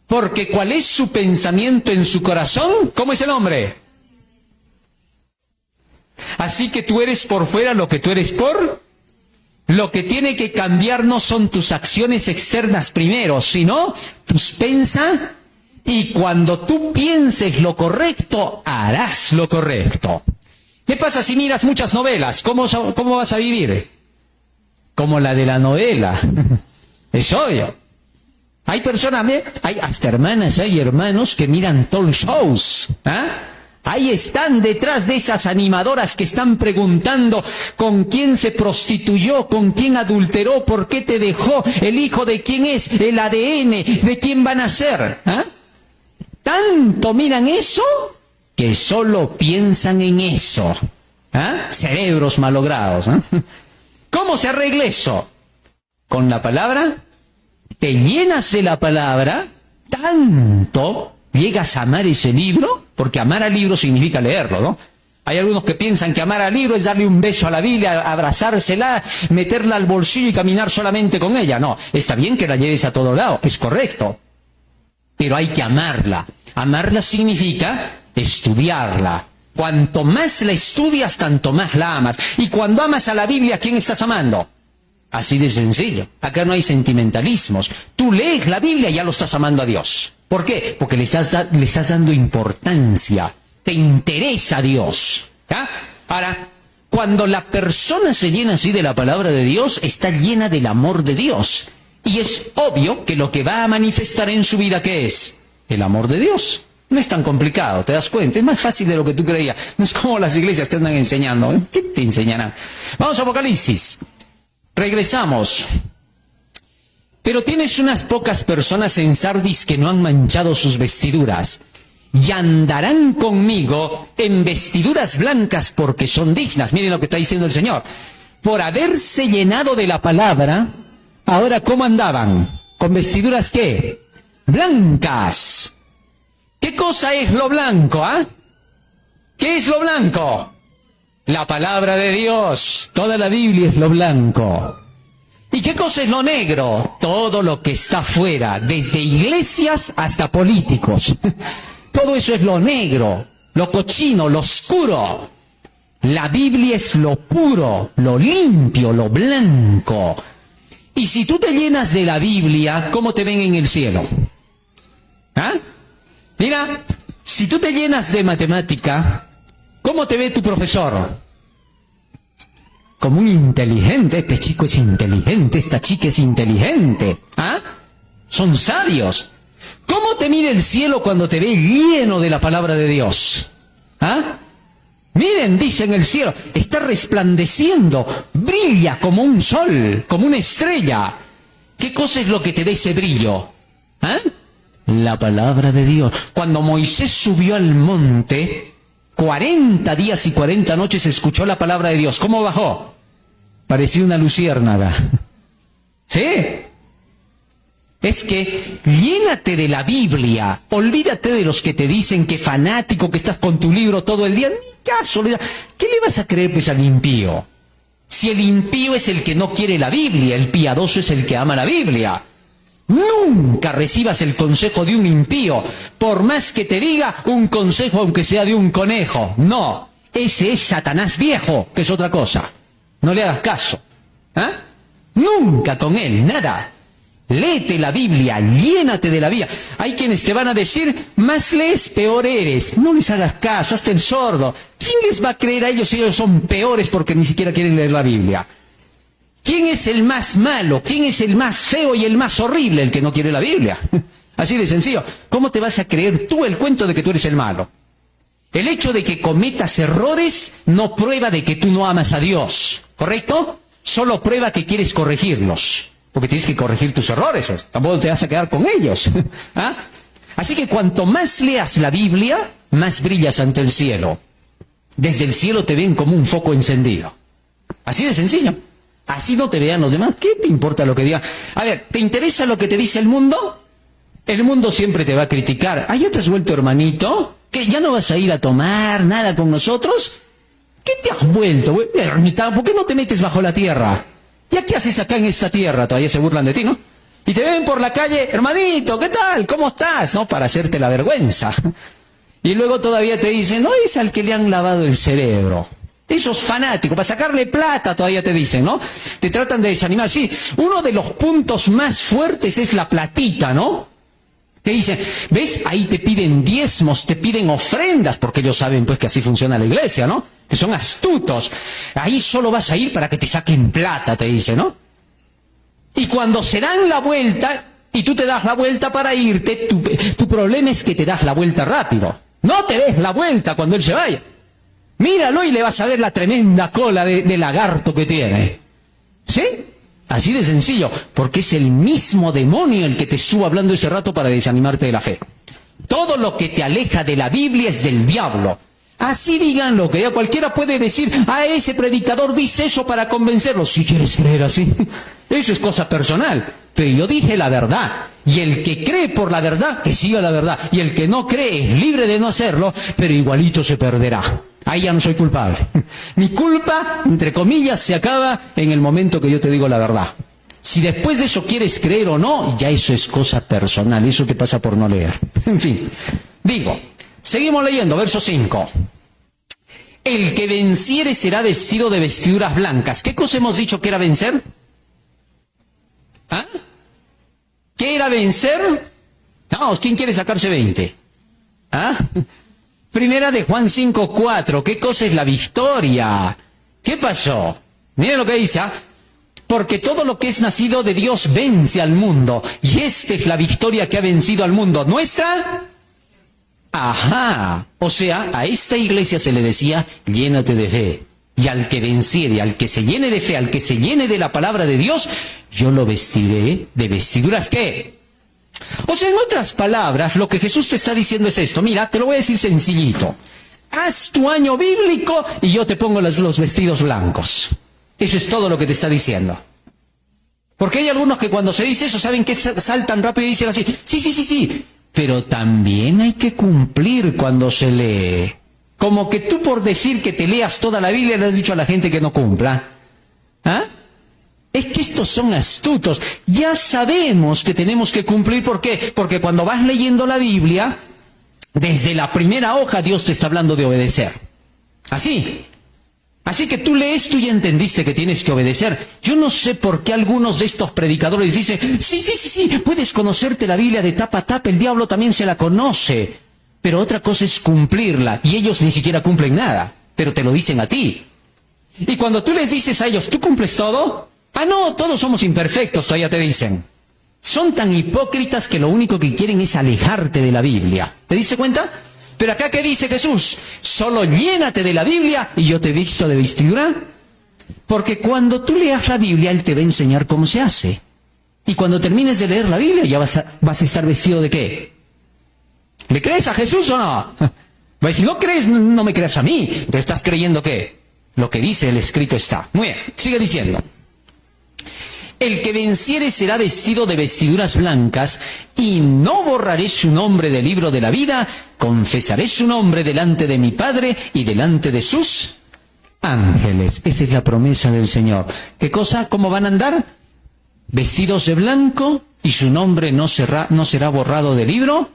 Porque ¿cuál es su pensamiento en su corazón? ¿Cómo es el hombre? Así que tú eres por fuera lo que tú eres por. Lo que tiene que cambiar no son tus acciones externas primero, sino tus pensamientos. Y cuando tú pienses lo correcto, harás lo correcto. ¿Qué pasa si miras muchas novelas? ¿Cómo vas a vivir? Como la de la novela. Es obvio. Hay personas, hay hasta hermanas, hay hermanos que miran talk shows. Ahí están detrás de esas animadoras que están preguntando con quién se prostituyó, con quién adulteró, por qué te dejó, el hijo de quién es, el ADN, de quién van a ser. Tanto miran eso que solo piensan en eso. Cerebros malogrados. ¿Cómo se arregla eso? Con la palabra. Te llenas de la palabra, tanto llegas a amar ese libro, porque amar al libro significa leerlo, ¿no? Hay algunos que piensan que amar al libro es darle un beso a la Biblia, abrazársela, meterla al bolsillo y caminar solamente con ella. No, está bien que la lleves a todo lado, es correcto. Pero hay que amarla. Amarla significa estudiarla. Cuanto más la estudias, tanto más la amas. Y cuando amas a la Biblia, ¿a quién estás amando? Así de sencillo. Acá no hay sentimentalismos. Tú lees la Biblia y ya lo estás amando a Dios. ¿Por qué? Porque le estás dando importancia. Te interesa a Dios. ¿Ah? Ahora, cuando la persona se llena así de la palabra de Dios, está llena del amor de Dios. Y es obvio que lo que va a manifestar en su vida, ¿qué es? El amor de Dios. No es tan complicado, ¿te das cuenta? Es más fácil de lo que tú creías. No es como las iglesias te andan enseñando. ¿Qué te enseñarán? Vamos a Apocalipsis. Regresamos. Pero tienes unas pocas personas en Sardis que no han manchado sus vestiduras. Y andarán conmigo en vestiduras blancas porque son dignas. Miren lo que está diciendo el Señor. Por haberse llenado de la palabra, ahora ¿cómo andaban? ¿Con vestiduras qué? Blancas. ¿Qué cosa es lo blanco, ah? ¿Qué es lo blanco? La palabra de Dios. Toda la Biblia es lo blanco. ¿Y qué cosa es lo negro? Todo lo que está afuera, desde iglesias hasta políticos. Todo eso es lo negro, lo cochino, lo oscuro. La Biblia es lo puro, lo limpio, lo blanco. Y si tú te llenas de la Biblia, ¿cómo te ven en el cielo? ¿Ah? Mira, si tú te llenas de matemática, ¿cómo te ve tu profesor? Como un inteligente. Este chico es inteligente, esta chica es inteligente. ¿Ah? Son sabios. ¿Cómo te mira el cielo cuando te ve lleno de la palabra de Dios? ¿Ah? Miren, dice en el cielo, está resplandeciendo, brilla como un sol, como una estrella. ¿Qué cosa es lo que te da ese brillo? ¿Ah? La palabra de Dios. Cuando Moisés subió al monte, 40 días y 40 noches escuchó la palabra de Dios. ¿Cómo bajó? Parecía una luciérnaga. ¿Sí? Es que llénate de la Biblia. Olvídate de los que te dicen que fanático, que estás con tu libro todo el día. Ni caso. ¿Qué le vas a creer pues al impío? Si el impío es el que no quiere la Biblia, el piadoso es el que ama la Biblia. Nunca recibas el consejo de un impío, por más que te diga un consejo aunque sea de un conejo. No, ese es Satanás viejo, que es otra cosa. No le hagas caso. ¿Ah? Nunca con él, nada. Léete la Biblia, llénate de la Biblia. Hay quienes te van a decir, más lees, peor eres. No les hagas caso, hazte el sordo. ¿Quién les va a creer a ellos si ellos son peores porque ni siquiera quieren leer la Biblia? ¿Quién es el más malo? ¿Quién es el más feo y el más horrible? El que no quiere la Biblia. Así de sencillo. ¿Cómo te vas a creer tú el cuento de que tú eres el malo? El hecho de que cometas errores no prueba de que tú no amas a Dios, ¿correcto? Solo prueba que quieres corregirlos. Porque tienes que corregir tus errores, pues. Tampoco te vas a quedar con ellos. ¿Ah? Así que cuanto más leas la Biblia, más brillas ante el cielo. Desde el cielo te ven como un foco encendido. Así de sencillo. Así no te vean los demás. ¿Qué te importa lo que digan? A ver, ¿te interesa lo que te dice el mundo? El mundo siempre te va a criticar. ¿Ah, ya te has vuelto hermanito? ¿Que ya no vas a ir a tomar nada con nosotros? ¿Qué te has vuelto, ermita? ¿Por qué no te metes bajo la tierra? ¿Ya qué haces acá en esta tierra? Todavía se burlan de ti, ¿no? Y te ven por la calle, hermanito, ¿qué tal? ¿Cómo estás? ¿No? Para hacerte la vergüenza. Y luego todavía te dicen, no, es al que le han lavado el cerebro. Esos fanáticos, para sacarle plata todavía te dicen, ¿no? Te tratan de desanimar. Sí, uno de los puntos más fuertes es la platita, ¿no? Te dicen, ¿ves? Ahí te piden diezmos, te piden ofrendas, porque ellos saben pues que así funciona la iglesia, ¿no? Que son astutos. Ahí solo vas a ir para que te saquen plata, te dicen, ¿no? Y cuando se dan la vuelta, y tú te das la vuelta para irte, tu problema es que te das la vuelta rápido. No te des la vuelta cuando él se vaya. Míralo y le vas a ver la tremenda cola de lagarto que tiene. ¿Sí? Así de sencillo, porque es el mismo demonio el que te estuvo hablando ese rato para desanimarte de la fe. Todo lo que te aleja de la Biblia es del diablo. Así digan lo que ya cualquiera puede decir, ese predicador dice eso para convencerlo. Si quieres creer así, eso es cosa personal. Pero yo dije la verdad, y el que cree por la verdad, que siga la verdad, y el que no cree es libre de no hacerlo, pero igualito se perderá. Ahí ya no soy culpable. Mi culpa, entre comillas, se acaba en el momento que yo te digo la verdad. Si después de eso quieres creer o no, ya eso es cosa personal. Eso te pasa por no leer. En fin, digo, seguimos leyendo, verso 5. El que venciere será vestido de vestiduras blancas. ¿Qué cosa hemos dicho que era vencer? ¿Ah? ¿Qué era vencer? Vamos, ¿quién quiere sacarse 20? ¿Ah? Primera de Juan 5:4. ¿Qué cosa es la victoria? ¿Qué pasó? Miren lo que dice, ¿ah? Porque todo lo que es nacido de Dios vence al mundo. Y esta es la victoria que ha vencido al mundo. ¿Nuestra? Ajá. O sea, a esta iglesia se le decía, llénate de fe. Y al que venciere, al que se llene de fe, al que se llene de la palabra de Dios, yo lo vestiré de vestiduras, ¿qué? O sea, en otras palabras, lo que Jesús te está diciendo es esto. Mira, te lo voy a decir sencillito. Haz tu año bíblico y yo te pongo los vestidos blancos. Eso es todo lo que te está diciendo. Porque hay algunos que cuando se dice eso, ¿saben qué? Saltan rápido y dicen así, sí. Pero también hay que cumplir cuando se lee. Como que tú por decir que te leas toda la Biblia le has dicho a la gente que no cumpla. ¿Ah? Es que estos son astutos. Ya sabemos que tenemos que cumplir. ¿Por qué? Porque cuando vas leyendo la Biblia, desde la primera hoja Dios te está hablando de obedecer. Así. Así que tú lees, tú ya entendiste que tienes que obedecer. Yo no sé por qué algunos de estos predicadores dicen, sí, puedes conocerte la Biblia de tapa a tapa, el diablo también se la conoce. Pero otra cosa es cumplirla, y ellos ni siquiera cumplen nada, pero te lo dicen a ti. Y cuando tú les dices a ellos, ¿tú cumples todo? Ah, no, todos somos imperfectos, todavía te dicen. Son tan hipócritas que lo único que quieren es alejarte de la Biblia. ¿Te diste cuenta? Pero acá, ¿qué dice Jesús? Solo llénate de la Biblia y yo te he visto de vestidura. Porque cuando tú leas la Biblia, Él te va a enseñar cómo se hace. Y cuando termines de leer la Biblia, ya vas a estar vestido de ¿qué? ¿Le crees a Jesús o no? Pues si no crees, no me creas a mí. Pero estás creyendo ¿qué? Lo que dice el escrito está. Muy bien, sigue diciendo. El que venciere será vestido de vestiduras blancas, y no borraré su nombre del libro de la vida, confesaré su nombre delante de mi Padre y delante de sus ángeles. Esa es la promesa del Señor. ¿Qué cosa? ¿Cómo van a andar? Vestidos de blanco, y su nombre no será borrado del libro.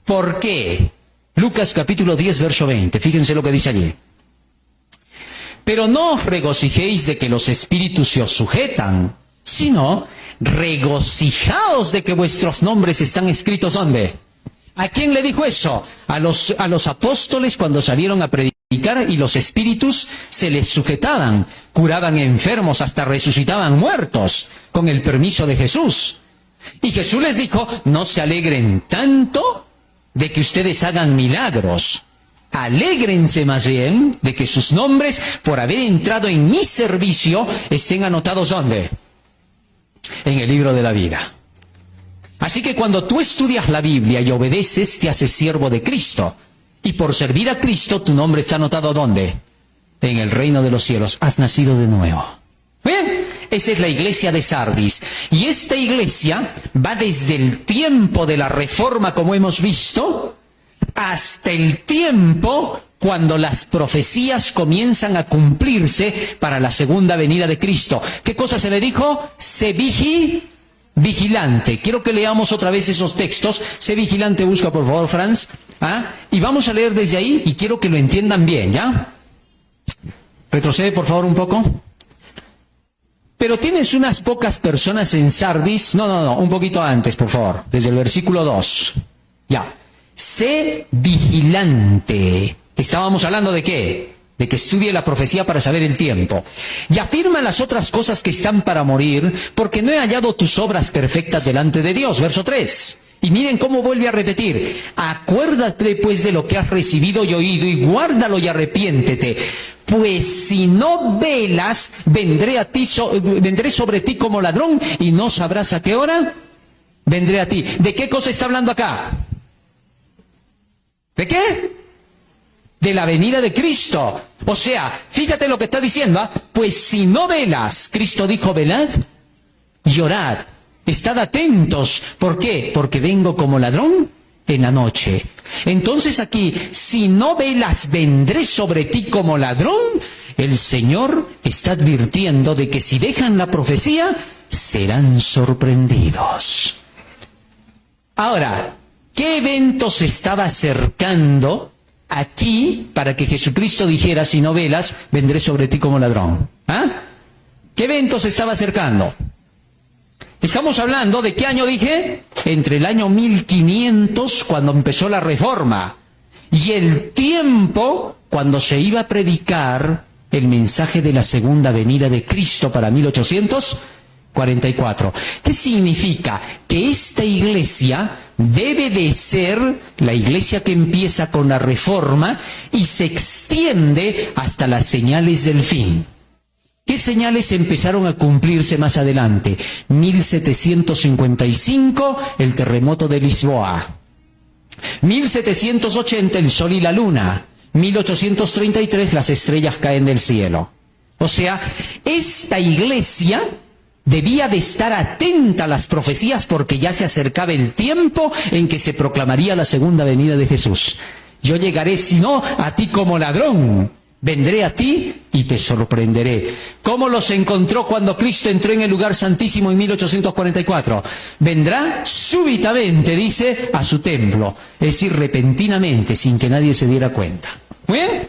¿Por qué? Lucas capítulo 10, verso 20. Fíjense lo que dice allí. Pero no os regocijéis de que los espíritus se os sujetan, sino regocijaos de que vuestros nombres están escritos ¿dónde? ¿A quién le dijo eso? A los apóstoles cuando salieron a predicar y los espíritus se les sujetaban, curaban enfermos, hasta resucitaban muertos, con el permiso de Jesús. Y Jesús les dijo, no se alegren tanto de que ustedes hagan milagros. Alégrense más bien de que sus nombres, por haber entrado en mi servicio, estén anotados ¿dónde? En el libro de la vida. Así que cuando tú estudias la Biblia y obedeces, te haces siervo de Cristo. Y por servir a Cristo, tu nombre está anotado ¿dónde? En el reino de los cielos. Has nacido de nuevo. Bien, esa es la iglesia de Sardis. Y esta iglesia va desde el tiempo de la Reforma, como hemos visto, hasta el tiempo cuando las profecías comienzan a cumplirse para la segunda venida de Cristo. ¿Qué cosa se le dijo? Sé vigilante. Quiero que leamos otra vez esos textos. Sé vigilante, busca por favor, Franz. Y vamos a leer desde ahí y quiero que lo entiendan bien, ¿ya? Retrocede por favor un poco. Pero tienes unas pocas personas en Sardis. No, un poquito antes, por favor. Desde el versículo 2. Ya. Sé vigilante. Estábamos hablando de ¿qué? De que estudie la profecía para saber el tiempo. Y afirma las otras cosas que están para morir, porque no he hallado tus obras perfectas delante de Dios. Verso 3. Y miren cómo vuelve a repetir. Acuérdate pues de lo que has recibido y oído, y guárdalo y arrepiéntete. Pues si no velas, vendré sobre ti como ladrón, y no sabrás a qué hora vendré a ti. ¿De qué cosa está hablando acá? ¿De qué? De la venida de Cristo. O sea, fíjate lo que está diciendo. Pues si no velas, Cristo dijo, velad y orad. Estad atentos. ¿Por qué? Porque vengo como ladrón. en la noche. Entonces aquí, si no velas, vendré sobre ti como ladrón. El Señor está advirtiendo de que si dejan la profecía, serán sorprendidos. Ahora, ¿qué evento se estaba acercando aquí para que Jesucristo dijera, si no velas, vendré sobre ti como ladrón? ¿Ah? ¿Qué evento se estaba acercando? Estamos hablando de ¿qué año dije? Entre el año 1500, cuando empezó la Reforma, y el tiempo cuando se iba a predicar el mensaje de la segunda venida de Cristo para 1844. ¿Qué significa? Que esta iglesia debe de ser la iglesia que empieza con la Reforma y se extiende hasta las señales del fin. ¿Qué señales empezaron a cumplirse más adelante? 1755, el terremoto de Lisboa. 1780, el sol y la luna. 1833, las estrellas caen del cielo. O sea, esta iglesia debía de estar atenta a las profecías porque ya se acercaba el tiempo en que se proclamaría la segunda venida de Jesús. Yo llegaré, si no, a ti como ladrón. Vendré a ti y te sorprenderé. ¿Cómo los encontró cuando Cristo entró en el lugar santísimo en 1844? Vendrá súbitamente, dice, a su templo. Es decir, repentinamente, sin que nadie se diera cuenta. ¿Muy bien?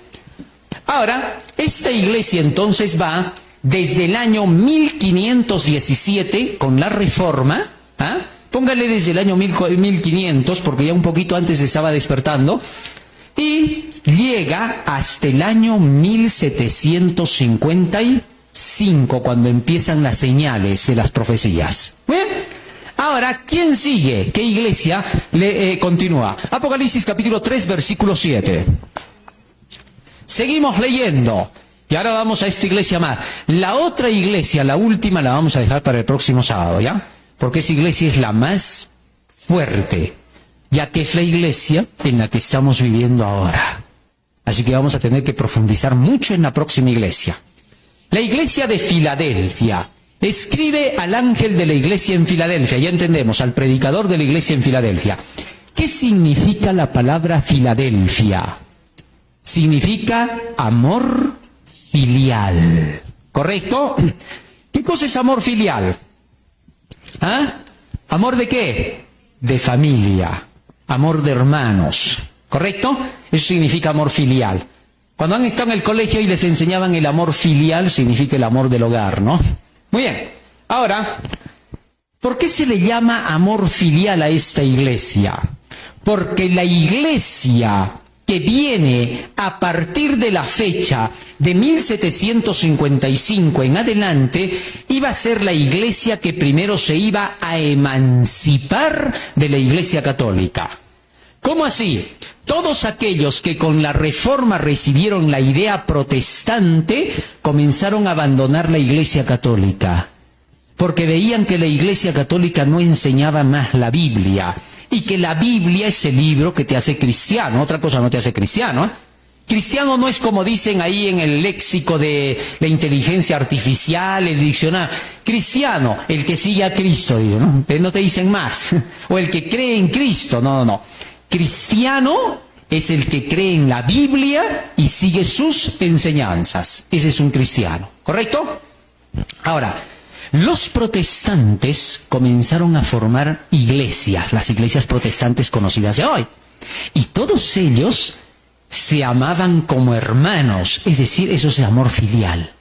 Ahora, esta iglesia entonces va desde el año 1517 con la Reforma. ¿Ah? Póngale desde el año 1500, porque ya un poquito antes estaba despertando. Y llega hasta el año 1755, cuando empiezan las señales de las profecías. ¿Bien? Ahora, ¿quién sigue? ¿Qué iglesia le continúa? Apocalipsis capítulo 3, versículo 7. Seguimos leyendo. Y ahora vamos a esta iglesia más. La otra iglesia, la última, la vamos a dejar para el próximo sábado, ¿ya? Porque esa iglesia es la más fuerte, ya que es la iglesia en la que estamos viviendo ahora. Así que vamos a tener que profundizar mucho en la próxima iglesia. La iglesia de Filadelfia. Escribe al ángel de la iglesia en Filadelfia, ya entendemos, al predicador de la iglesia en Filadelfia. ¿Qué significa la palabra Filadelfia? Significa amor filial. ¿Correcto? ¿Qué cosa es amor filial? ¿Ah? ¿Amor de qué? De familia. Amor de hermanos, ¿correcto? Eso significa amor filial. Cuando han estado en el colegio y les enseñaban el amor filial, significa el amor del hogar, ¿no? Muy bien. Ahora, ¿por qué se le llama amor filial a esta iglesia? Porque la iglesia que viene a partir de la fecha de 1755 en adelante, iba a ser la iglesia que primero se iba a emancipar de la iglesia católica. ¿Cómo así? Todos aquellos que con la Reforma recibieron la idea protestante, comenzaron a abandonar la iglesia católica, porque veían que la iglesia católica no enseñaba más la Biblia, y que la Biblia es el libro que te hace cristiano, otra cosa no te hace cristiano, ¿eh? Cristiano no es como dicen ahí en el léxico de la inteligencia artificial, el diccionario. Cristiano, el que sigue a Cristo, dice, ¿no? No te dicen más. O el que cree en Cristo, no. Cristiano es el que cree en la Biblia y sigue sus enseñanzas. Ese es un cristiano, ¿correcto? Ahora, los protestantes comenzaron a formar iglesias, las iglesias protestantes conocidas de hoy. Y todos ellos se amaban como hermanos, es decir, eso es amor filial.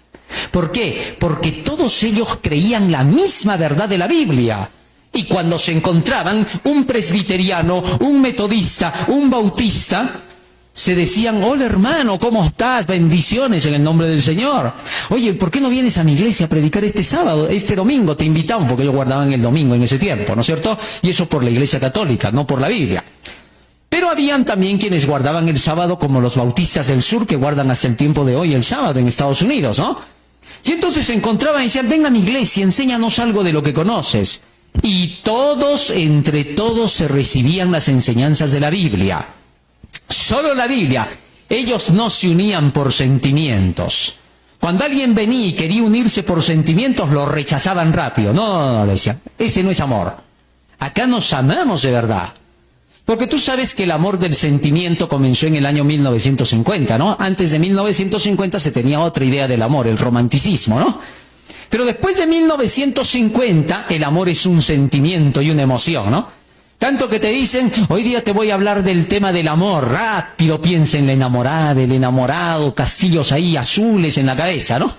¿Por qué? Porque todos ellos creían la misma verdad de la Biblia. Y cuando se encontraban un presbiteriano, un metodista, un bautista, se decían, hola hermano, ¿cómo estás? Bendiciones en el nombre del Señor. Oye, ¿por qué no vienes a mi iglesia a predicar este sábado, este domingo? Te invitamos, porque ellos guardaban el domingo en ese tiempo, ¿no es cierto? Y eso por la iglesia católica, no por la Biblia. Pero habían también quienes guardaban el sábado, como los bautistas del sur, que guardan hasta el tiempo de hoy el sábado en Estados Unidos, ¿no? Y entonces se encontraban y decían, ven a mi iglesia, enséñanos algo de lo que conoces. Y todos, entre todos, se recibían las enseñanzas de la Biblia. Solo la Biblia. Ellos no se unían por sentimientos. Cuando alguien venía y quería unirse por sentimientos, lo rechazaban rápido. No, le decían, ese no es amor. Acá nos amamos de verdad. Porque tú sabes que el amor del sentimiento comenzó en el año 1950, ¿no? Antes de 1950 se tenía otra idea del amor, el romanticismo, ¿no? Pero después de 1950, el amor es un sentimiento y una emoción, ¿no? Tanto que te dicen, hoy día te voy a hablar del tema del amor, rápido piensa en la enamorada, el enamorado, castillos ahí azules en la cabeza, ¿no?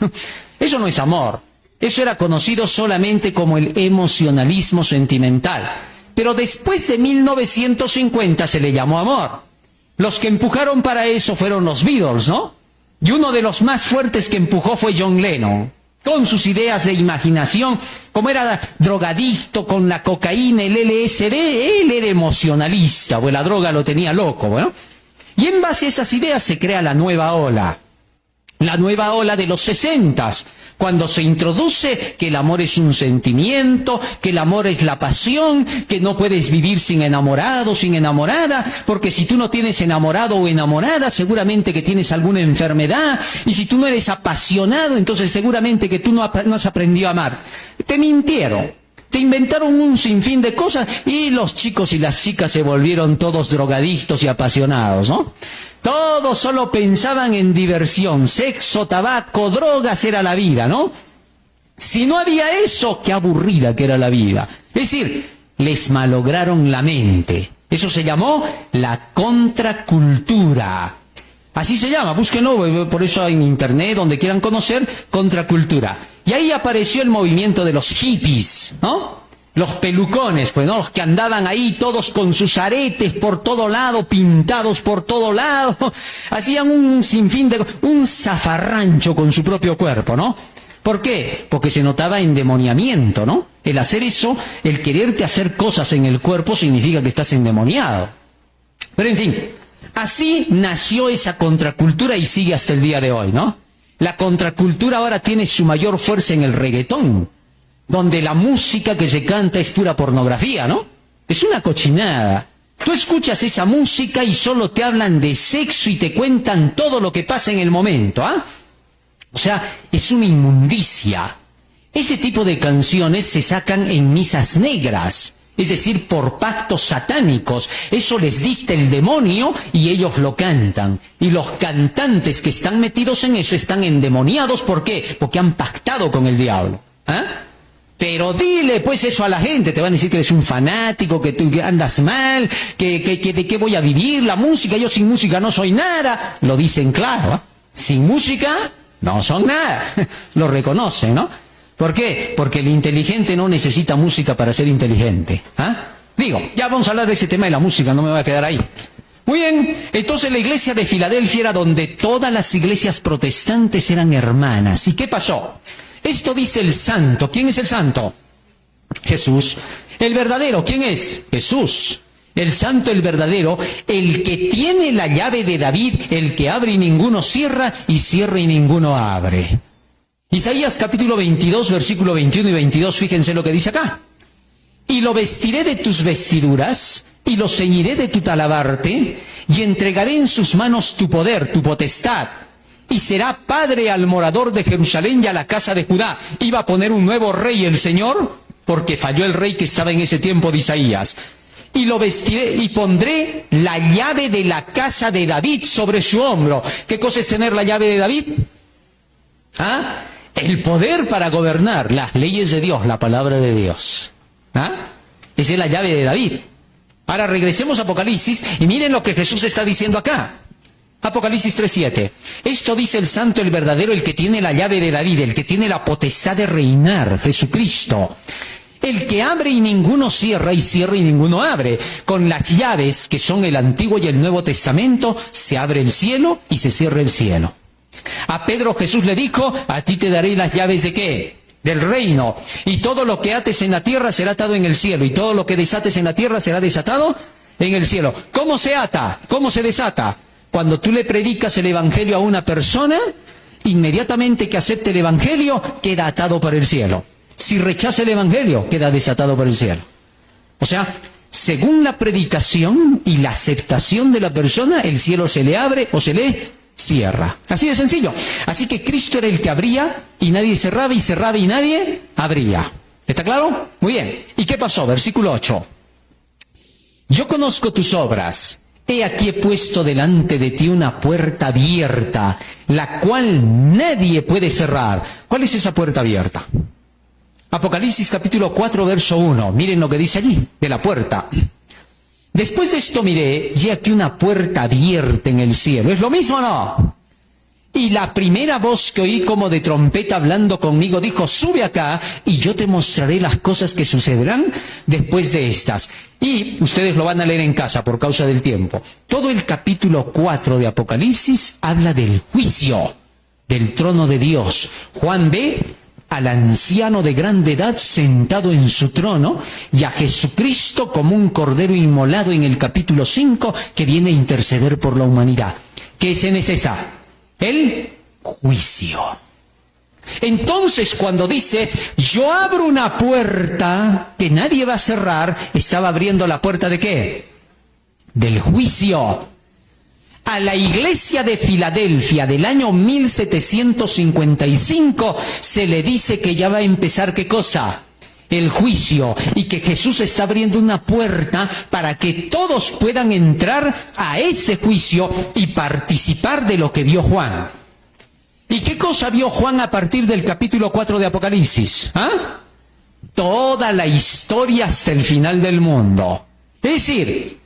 Eso no es amor. Eso era conocido solamente como el emocionalismo sentimental. Pero después de 1950 se le llamó amor. Los que empujaron para eso fueron los Beatles, ¿no? Y uno de los más fuertes que empujó fue John Lennon, con sus ideas de imaginación, como era drogadicto con la cocaína, el LSD, él era emocionalista, pues la droga lo tenía loco, ¿no? Y en base a esas ideas se crea la nueva ola de los 60s, cuando se introduce que el amor es un sentimiento, que el amor es la pasión, que no puedes vivir sin enamorado, sin enamorada, porque si tú no tienes enamorado o enamorada, seguramente que tienes alguna enfermedad, y si tú no eres apasionado, entonces seguramente que tú no has aprendido a amar. Te mintieron. Te inventaron un sinfín de cosas y los chicos y las chicas se volvieron todos drogadictos y apasionados, ¿no? Todos solo pensaban en diversión, sexo, tabaco, drogas era la vida, ¿no? Si no había eso, qué aburrida que era la vida. Es decir, les malograron la mente. Eso se llamó la contracultura. Así se llama, búsquenlo, por eso en internet, donde quieran conocer, contracultura. Y ahí apareció el movimiento de los hippies, ¿no? Los pelucones, pues, ¿no? Los que andaban ahí todos con sus aretes por todo lado, pintados por todo lado. Hacían un sinfín de... un zafarrancho con su propio cuerpo, ¿no? ¿Por qué? Porque se notaba endemoniamiento, ¿no? El hacer eso, el quererte hacer cosas en el cuerpo significa que estás endemoniado. Pero en fin, así nació esa contracultura y sigue hasta el día de hoy, ¿no? La contracultura ahora tiene su mayor fuerza en el reggaetón, donde la música que se canta es pura pornografía, ¿no? Es una cochinada. Tú escuchas esa música y solo te hablan de sexo y te cuentan todo lo que pasa en el momento, ¿ah? O sea, es una inmundicia. Ese tipo de canciones se sacan en misas negras, es decir, por pactos satánicos. Eso les dicta el demonio y ellos lo cantan. Y los cantantes que están metidos en eso están endemoniados. ¿Por qué? Porque han pactado con el diablo. ¿Ah? Pero dile pues eso a la gente, te van a decir que eres un fanático, que tú andas mal, que de qué voy a vivir, la música, yo sin música no soy nada. Lo dicen claro, ¿eh? Sin música no son nada. Lo reconocen, ¿no? ¿Por qué? Porque el inteligente no necesita música para ser inteligente. ¿Ah? Digo, ya vamos a hablar de ese tema de la música, no me voy a quedar ahí. Muy bien, entonces la iglesia de Filadelfia era donde todas las iglesias protestantes eran hermanas. ¿Y qué pasó? Esto dice el santo. ¿Quién es el santo? Jesús. El verdadero, ¿quién es? Jesús. El santo, el verdadero, el que tiene la llave de David, el que abre y ninguno cierra, y cierra y ninguno abre. Isaías capítulo 22, versículo 21 y 22, fíjense lo que dice acá. Y lo vestiré de tus vestiduras, y lo ceñiré de tu talabarte, y entregaré en sus manos tu poder, tu potestad. Y será padre al morador de Jerusalén y a la casa de Judá. Iba a poner un nuevo rey el Señor, porque falló el rey que estaba en ese tiempo de Isaías. Y lo vestiré y pondré la llave de la casa de David sobre su hombro. ¿Qué cosa es tener la llave de David? ¿Ah? El poder para gobernar las leyes de Dios, la palabra de Dios. ¿Ah? Esa es la llave de David. Ahora regresemos a Apocalipsis y miren lo que Jesús está diciendo acá. Apocalipsis 3:7. Esto dice el santo, el verdadero, el que tiene la llave de David, el que tiene la potestad de reinar, Jesucristo. El que abre y ninguno cierra, y cierra y ninguno abre. Con las llaves, que son el Antiguo y el Nuevo Testamento, se abre el cielo y se cierra el cielo. A Pedro Jesús le dijo, a ti te daré las llaves ¿de qué? Del reino. Y todo lo que ates en la tierra será atado en el cielo, y todo lo que desates en la tierra será desatado en el cielo. ¿Cómo se ata? ¿Cómo se desata? Cuando tú le predicas el evangelio a una persona, inmediatamente que acepte el evangelio, queda atado por el cielo. Si rechaza el evangelio, queda desatado por el cielo. O sea, según la predicación y la aceptación de la persona, el cielo se le abre o se le cierra. Así de sencillo. Así que Cristo era el que abría y nadie cerraba, y cerraba y nadie abría. ¿Está claro? Muy bien. ¿Y qué pasó? Versículo 8. Yo conozco tus obras. He aquí he puesto delante de ti una puerta abierta, la cual nadie puede cerrar. ¿Cuál es esa puerta abierta? Apocalipsis capítulo 4, verso 1. Miren lo que dice allí, de la puerta. Después de esto miré, y aquí una puerta abierta en el cielo. ¿Es lo mismo o no? Y la primera voz que oí como de trompeta hablando conmigo dijo, sube acá y yo te mostraré las cosas que sucederán después de estas. Y ustedes lo van a leer en casa por causa del tiempo. Todo el capítulo 4 de Apocalipsis habla del juicio, del trono de Dios. Juan ve al anciano de grande edad sentado en su trono y a Jesucristo como un cordero inmolado en el capítulo 5 que viene a interceder por la humanidad. ¿Qué escena es esa? El juicio. Entonces, cuando dice, yo abro una puerta que nadie va a cerrar, estaba abriendo la puerta ¿de qué? Del juicio. A la iglesia de Filadelfia del año 1755 se le dice que ya va a empezar ¿qué cosa? El juicio, y que Jesús está abriendo una puerta para que todos puedan entrar a ese juicio y participar de lo que vio Juan. ¿Y qué cosa vio Juan a partir del capítulo 4 de Apocalipsis? ¿Ah? Toda la historia hasta el final del mundo. Es decir,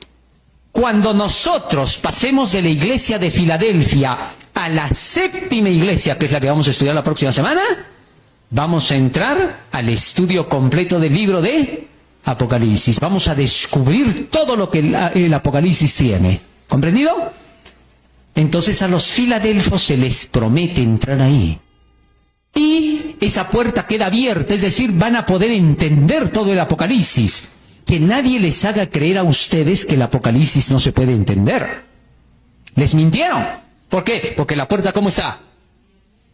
cuando nosotros pasemos de la iglesia de Filadelfia a la séptima iglesia, que es la que vamos a estudiar la próxima semana, vamos a entrar al estudio completo del libro de Apocalipsis. Vamos a descubrir todo lo que el Apocalipsis tiene. ¿Comprendido? Entonces a los filadelfos se les promete entrar ahí. Y esa puerta queda abierta, es decir, van a poder entender todo el Apocalipsis. Que nadie les haga creer a ustedes que el Apocalipsis no se puede entender. Les mintieron. ¿Por qué? Porque la puerta ¿cómo está?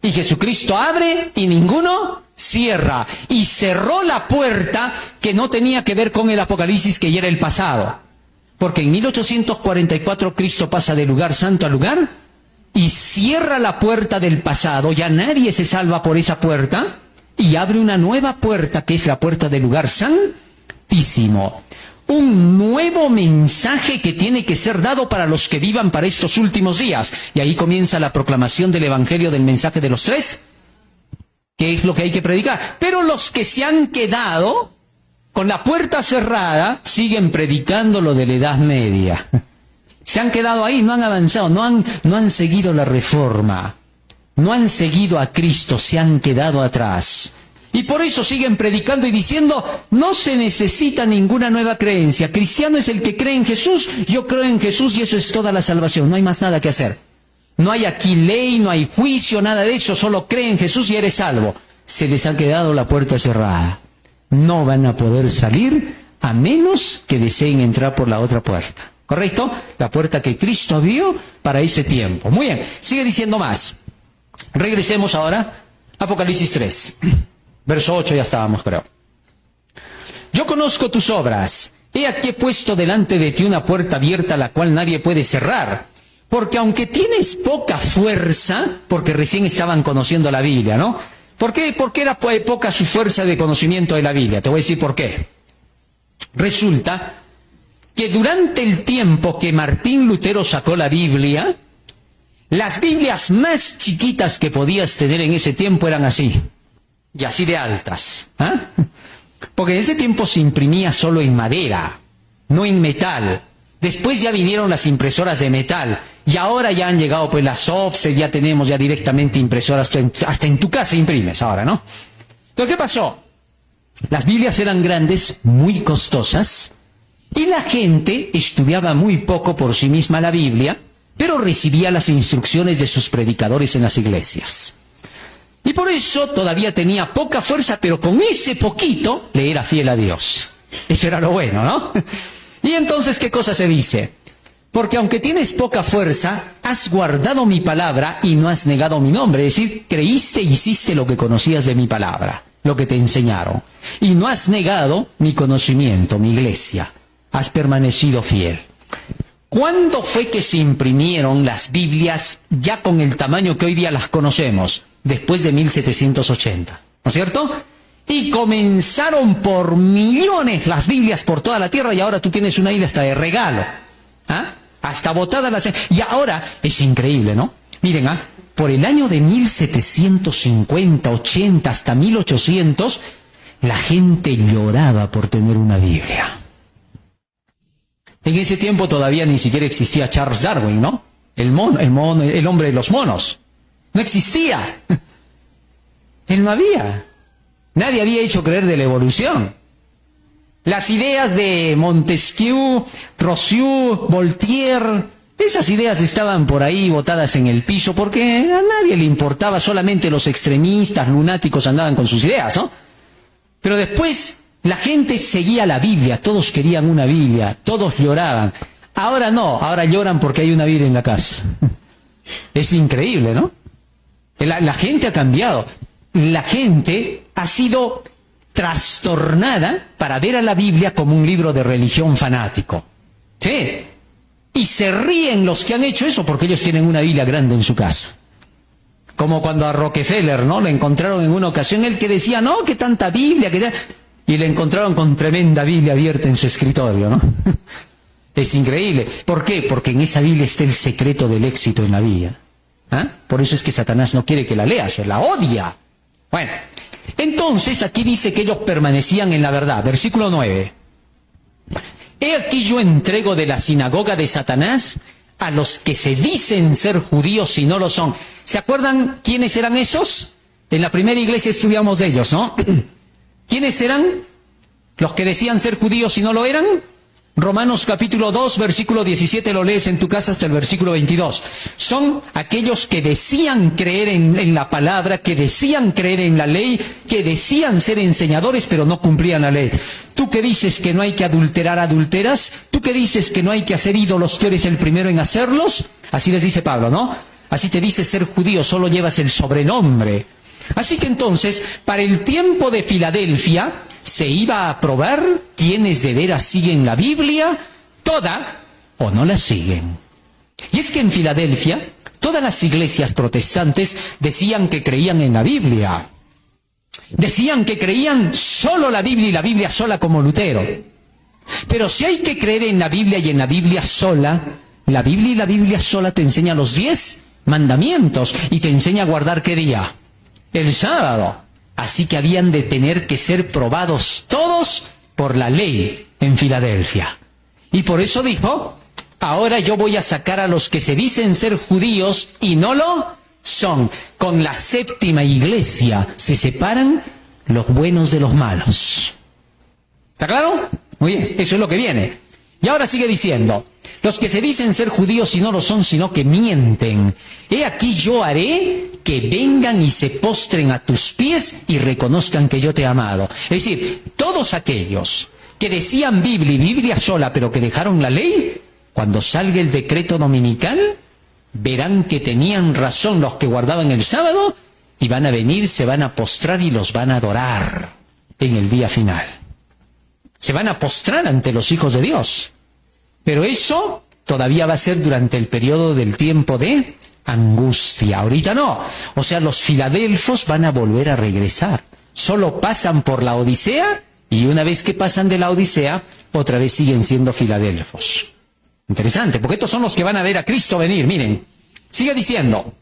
Y Jesucristo abre y ninguno cierra. Y cerró la puerta que no tenía que ver con el Apocalipsis, que ya era el pasado. Porque en 1844 Cristo pasa de lugar santo a lugar y cierra la puerta del pasado. Ya nadie se salva por esa puerta y abre una nueva puerta que es la puerta del lugar santísimo. Un nuevo mensaje que tiene que ser dado para los que vivan para estos últimos días. Y ahí comienza la proclamación del Evangelio del mensaje de los tres, que es lo que hay que predicar. Pero los que se han quedado con la puerta cerrada siguen predicando lo de la Edad Media. Se han quedado ahí, no han avanzado, no han seguido la reforma, no han seguido a Cristo, se han quedado atrás. Y por eso siguen predicando y diciendo, no se necesita ninguna nueva creencia. Cristiano es el que cree en Jesús, yo creo en Jesús y eso es toda la salvación. No hay más nada que hacer. No hay aquí ley, no hay juicio, nada de eso. Solo cree en Jesús y eres salvo. Se les ha quedado la puerta cerrada. No van a poder salir a menos que deseen entrar por la otra puerta. ¿Correcto? La puerta que Cristo abrió para ese tiempo. Muy bien, sigue diciendo más. Regresemos ahora a Apocalipsis 3. Verso 8 ya estábamos, creo. Yo conozco tus obras. He aquí he puesto delante de ti una puerta abierta, la cual nadie puede cerrar. Porque aunque tienes poca fuerza, porque recién estaban conociendo la Biblia, ¿no? ¿Por qué era poca su fuerza de conocimiento de la Biblia? Te voy a decir por qué. Resulta que durante el tiempo que Martín Lutero sacó la Biblia, las Biblias más chiquitas que podías tener en ese tiempo eran así. Y así de altas. ¿Ah? Porque en ese tiempo se imprimía solo en madera, no en metal. Después ya vinieron las impresoras de metal. Y ahora ya han llegado pues las offset, ya tenemos ya directamente impresoras, hasta en tu casa imprimes ahora, ¿no? Entonces, ¿qué pasó? Las Biblias eran grandes, muy costosas, y la gente estudiaba muy poco por sí misma la Biblia, pero recibía las instrucciones de sus predicadores en las iglesias. Y por eso todavía tenía poca fuerza, pero con ese poquito le era fiel a Dios. Eso era lo bueno, ¿no? Y entonces, ¿qué cosa se dice? Porque aunque tienes poca fuerza, has guardado mi palabra y no has negado mi nombre. Es decir, creíste e hiciste lo que conocías de mi palabra, lo que te enseñaron. Y no has negado mi conocimiento, mi iglesia. Has permanecido fiel. ¿Cuándo fue que se imprimieron las Biblias ya con el tamaño que hoy día las conocemos? Después de 1780, ¿no es cierto? Y comenzaron por millones las Biblias por toda la tierra y ahora tú tienes una Biblia hasta de regalo. ¿Ah? Hasta botada las... Y ahora es increíble, ¿no? Miren, por el año de 1750, 80 hasta 1800, la gente lloraba por tener una Biblia. En ese tiempo todavía ni siquiera existía Charles Darwin, ¿no? El hombre de los monos. No existía. Él no había. Nadie había hecho creer de la evolución. Las ideas de Montesquieu, Rousseau, Voltaire, esas ideas estaban por ahí botadas en el piso porque a nadie le importaba, solamente los extremistas, lunáticos andaban con sus ideas, ¿no? Pero después la gente seguía la Biblia, todos querían una Biblia, todos lloraban. Ahora no, ahora lloran porque hay una Biblia en la casa. Es increíble, ¿no? La gente ha cambiado. La gente ha sido trastornada para ver a la Biblia como un libro de religión fanático. Sí. Y se ríen los que han hecho eso porque ellos tienen una Biblia grande en su casa. Como cuando a Rockefeller, ¿no? Le encontraron en una ocasión, él que decía, no, que tanta Biblia, que... Y le encontraron con tremenda Biblia abierta en su escritorio, ¿no? Es increíble. ¿Por qué? Porque en esa Biblia está el secreto del éxito en la vida. ¿Ah? Por eso es que Satanás no quiere que la leas, la odia. Bueno, entonces aquí dice que ellos permanecían en la verdad. Versículo 9. He aquí yo entrego de la sinagoga de Satanás a los que se dicen ser judíos y no lo son. ¿Se acuerdan quiénes eran esos? En la primera iglesia estudiamos de ellos, ¿no? ¿Quiénes eran los que decían ser judíos y no lo eran? Romanos capítulo 2, versículo 17, lo lees en tu casa hasta el versículo 22. Son aquellos que decían creer en la palabra, que decían creer en la ley, que decían ser enseñadores, pero no cumplían la ley. Tú que dices que no hay que adulterar, adulteras. Tú que dices que no hay que hacer ídolos, tú eres el primero en hacerlos. Así les dice Pablo, ¿no? Así te dices ser judío, solo llevas el sobrenombre. Así que entonces, para el tiempo de Filadelfia, se iba a probar quiénes de veras siguen la Biblia, toda, o no la siguen. Y es que en Filadelfia, todas las iglesias protestantes decían que creían en la Biblia. Decían que creían solo la Biblia y la Biblia sola como Lutero. Pero si hay que creer en la Biblia y en la Biblia sola, la Biblia y la Biblia sola te enseña los 10 mandamientos y te enseña a guardar ¿qué día? El sábado. Así que habían de tener que ser probados todos por la ley en Filadelfia. Y por eso dijo, ahora yo voy a sacar a los que se dicen ser judíos y no lo son. Con la séptima iglesia se separan los buenos de los malos. ¿Está claro? Muy bien, eso es lo que viene. Y ahora sigue diciendo, los que se dicen ser judíos y no lo son, sino que mienten. He aquí yo haré que vengan y se postren a tus pies y reconozcan que yo te he amado. Es decir, todos aquellos que decían Biblia y Biblia sola, pero que dejaron la ley, cuando salga el decreto dominical, verán que tenían razón los que guardaban el sábado y van a venir, se van a postrar y los van a adorar en el día final. Se van a postrar ante los hijos de Dios. Pero eso todavía va a ser durante el periodo del tiempo de angustia. Ahorita no. O sea, los filadelfos van a volver a regresar. Solo pasan por la Odisea y una vez que pasan de la Odisea, otra vez siguen siendo filadelfos. Interesante, porque estos son los que van a ver a Cristo venir. Miren, sigue diciendo,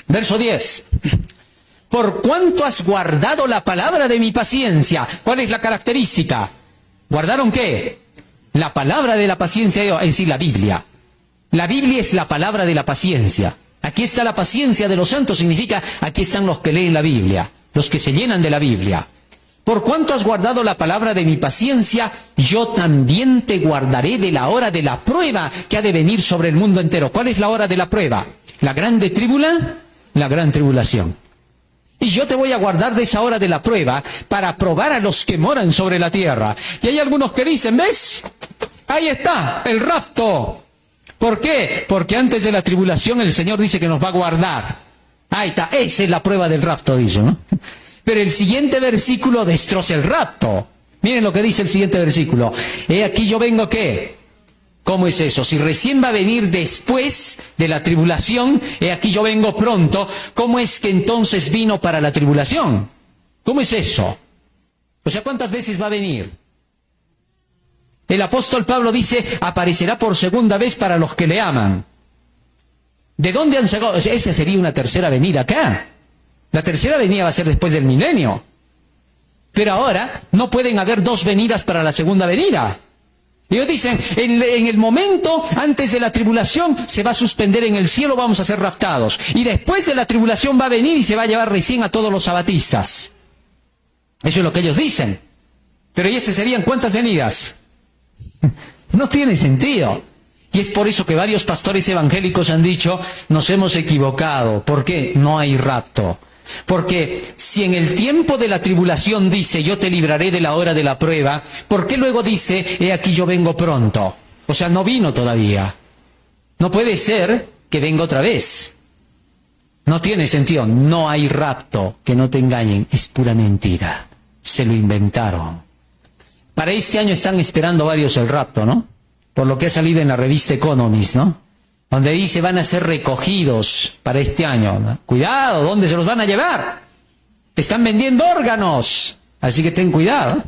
verso 10. Por cuanto has guardado la palabra de mi paciencia. ¿Cuál es la característica? ¿Guardaron qué? La palabra de la paciencia, es decir, la Biblia. La Biblia es la palabra de la paciencia. Aquí está la paciencia de los santos, significa, aquí están los que leen la Biblia, los que se llenan de la Biblia. Por cuanto has guardado la palabra de mi paciencia, yo también te guardaré de la hora de la prueba que ha de venir sobre el mundo entero. ¿Cuál es la hora de la prueba? ¿La grande tribula? La gran tribulación. Y yo te voy a guardar de esa hora de la prueba para probar a los que moran sobre la tierra. Y hay algunos que dicen, ¿ves? Ahí está, el rapto. ¿Por qué? Porque antes de la tribulación el Señor dice que nos va a guardar. Ahí está, esa es la prueba del rapto, dice, ¿no? Pero el siguiente versículo destroza el rapto. Miren lo que dice el siguiente versículo. He aquí yo vengo, ¿qué? ¿Cómo es eso? Si recién va a venir después de la tribulación, he aquí yo vengo pronto, ¿cómo es que entonces vino para la tribulación? ¿Cómo es eso? O sea, ¿cuántas veces va a venir? El apóstol Pablo dice, aparecerá por segunda vez para los que le aman. ¿De dónde han sacado? O sea, esa sería una tercera venida acá. La tercera venida va a ser después del milenio. Pero ahora no pueden haber dos venidas para la segunda venida. Ellos dicen, en el momento antes de la tribulación se va a suspender en el cielo, vamos a ser raptados. Y después de la tribulación va a venir y se va a llevar recién a todos los sabatistas. Eso es lo que ellos dicen. Pero ¿y esas serían cuántas venidas? No tiene sentido. Y es por eso que varios pastores evangélicos han dicho, nos hemos equivocado. ¿Por qué? No hay rapto. Porque si en el tiempo de la tribulación dice, yo te libraré de la hora de la prueba, ¿por qué luego dice, he aquí yo vengo pronto? O sea, no vino todavía. No puede ser que venga otra vez. No tiene sentido. No hay rapto. Que no te engañen. Es pura mentira. Se lo inventaron. Para este año están esperando varios el rapto, ¿no? Por lo que ha salido en la revista Economist, ¿no? Donde dice van a ser recogidos para este año, ¿no? Cuidado, ¿dónde se los van a llevar? Están vendiendo órganos, así que ten cuidado.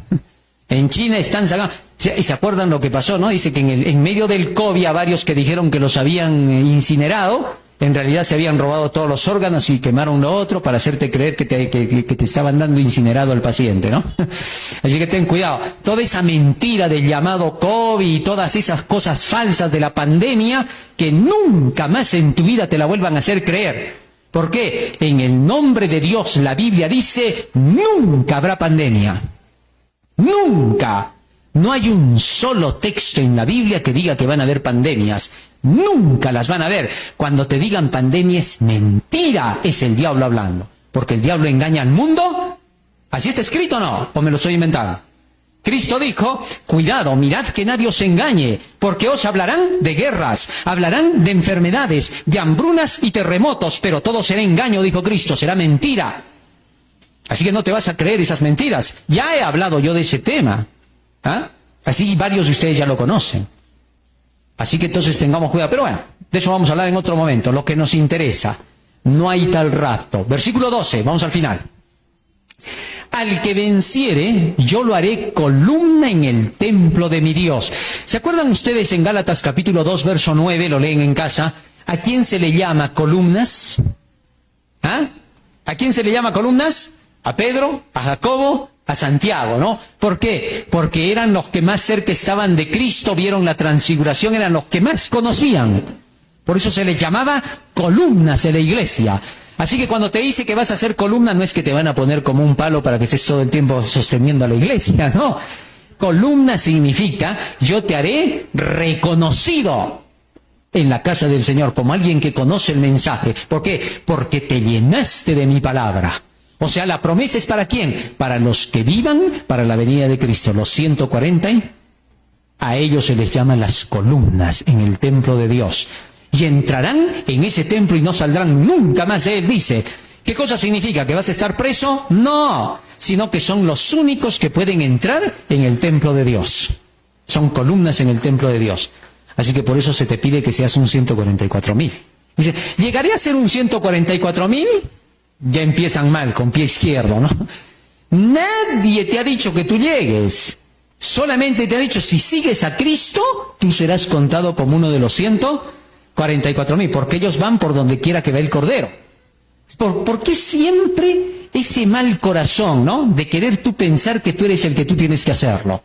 En China están sacando... ¿Y se acuerdan lo que pasó, no? Dice que en medio del COVID a varios que dijeron que los habían incinerado, en realidad se habían robado todos los órganos y quemaron lo otro para hacerte creer que te estaban dando incinerado al paciente, ¿no? Así que ten cuidado. Toda esa mentira del llamado COVID y todas esas cosas falsas de la pandemia, que nunca más en tu vida te la vuelvan a hacer creer. ¿Por qué? En el nombre de Dios la Biblia dice, nunca habrá pandemia. Nunca. No hay un solo texto en la Biblia que diga que van a haber pandemias. Nunca las van a ver. Cuando te digan pandemia es mentira. Es el diablo hablando. Porque el diablo engaña al mundo. ¿Así está escrito o no? ¿O me lo estoy inventando? Cristo dijo, cuidado, mirad que nadie os engañe, porque os hablarán de guerras, hablarán de enfermedades, de hambrunas y terremotos, pero todo será engaño, dijo Cristo, será mentira. Así que no te vas a creer esas mentiras. Ya he hablado yo de ese tema. ¿Ah? Así varios de ustedes ya lo conocen. Así que entonces tengamos cuidado. Pero bueno, de eso vamos a hablar en otro momento. Lo que nos interesa, no hay tal rapto. Versículo 12, vamos al final. Al que venciere, yo lo haré columna en el templo de mi Dios. ¿Se acuerdan ustedes en Gálatas capítulo 2, verso 9, lo leen en casa? ¿A quién se le llama columnas? ¿Ah? ¿A quién se le llama columnas? A Pedro, a Jacobo, a Santiago, ¿no? ¿Por qué? Porque eran los que más cerca estaban de Cristo, vieron la transfiguración, eran los que más conocían. Por eso se les llamaba columnas de la iglesia. Así que cuando te dice que vas a hacer columna, no es que te van a poner como un palo para que estés todo el tiempo sosteniendo a la iglesia, no. Columna significa, yo te haré reconocido en la casa del Señor, como alguien que conoce el mensaje. ¿Por qué? Porque te llenaste de mi palabra. O sea, la promesa es ¿para quién? Para los que vivan para la venida de Cristo. Los 140, a ellos se les llama las columnas en el templo de Dios. Y entrarán en ese templo y no saldrán nunca más de él, dice. ¿Qué cosa significa? ¿Que vas a estar preso? No, sino que son los únicos que pueden entrar en el templo de Dios. Son columnas en el templo de Dios. Así que por eso se te pide que seas un 144.000. Dice, ¿llegaré a ser un 144.000? Ya empiezan mal, con pie izquierdo, ¿no? Nadie te ha dicho que tú llegues. Solamente te ha dicho, si sigues a Cristo, tú serás contado como uno de los 144.000, porque ellos van por donde quiera que va el Cordero. ¿Por qué siempre ese mal corazón, ¿no? De querer tú pensar que tú eres el que tú tienes que hacerlo.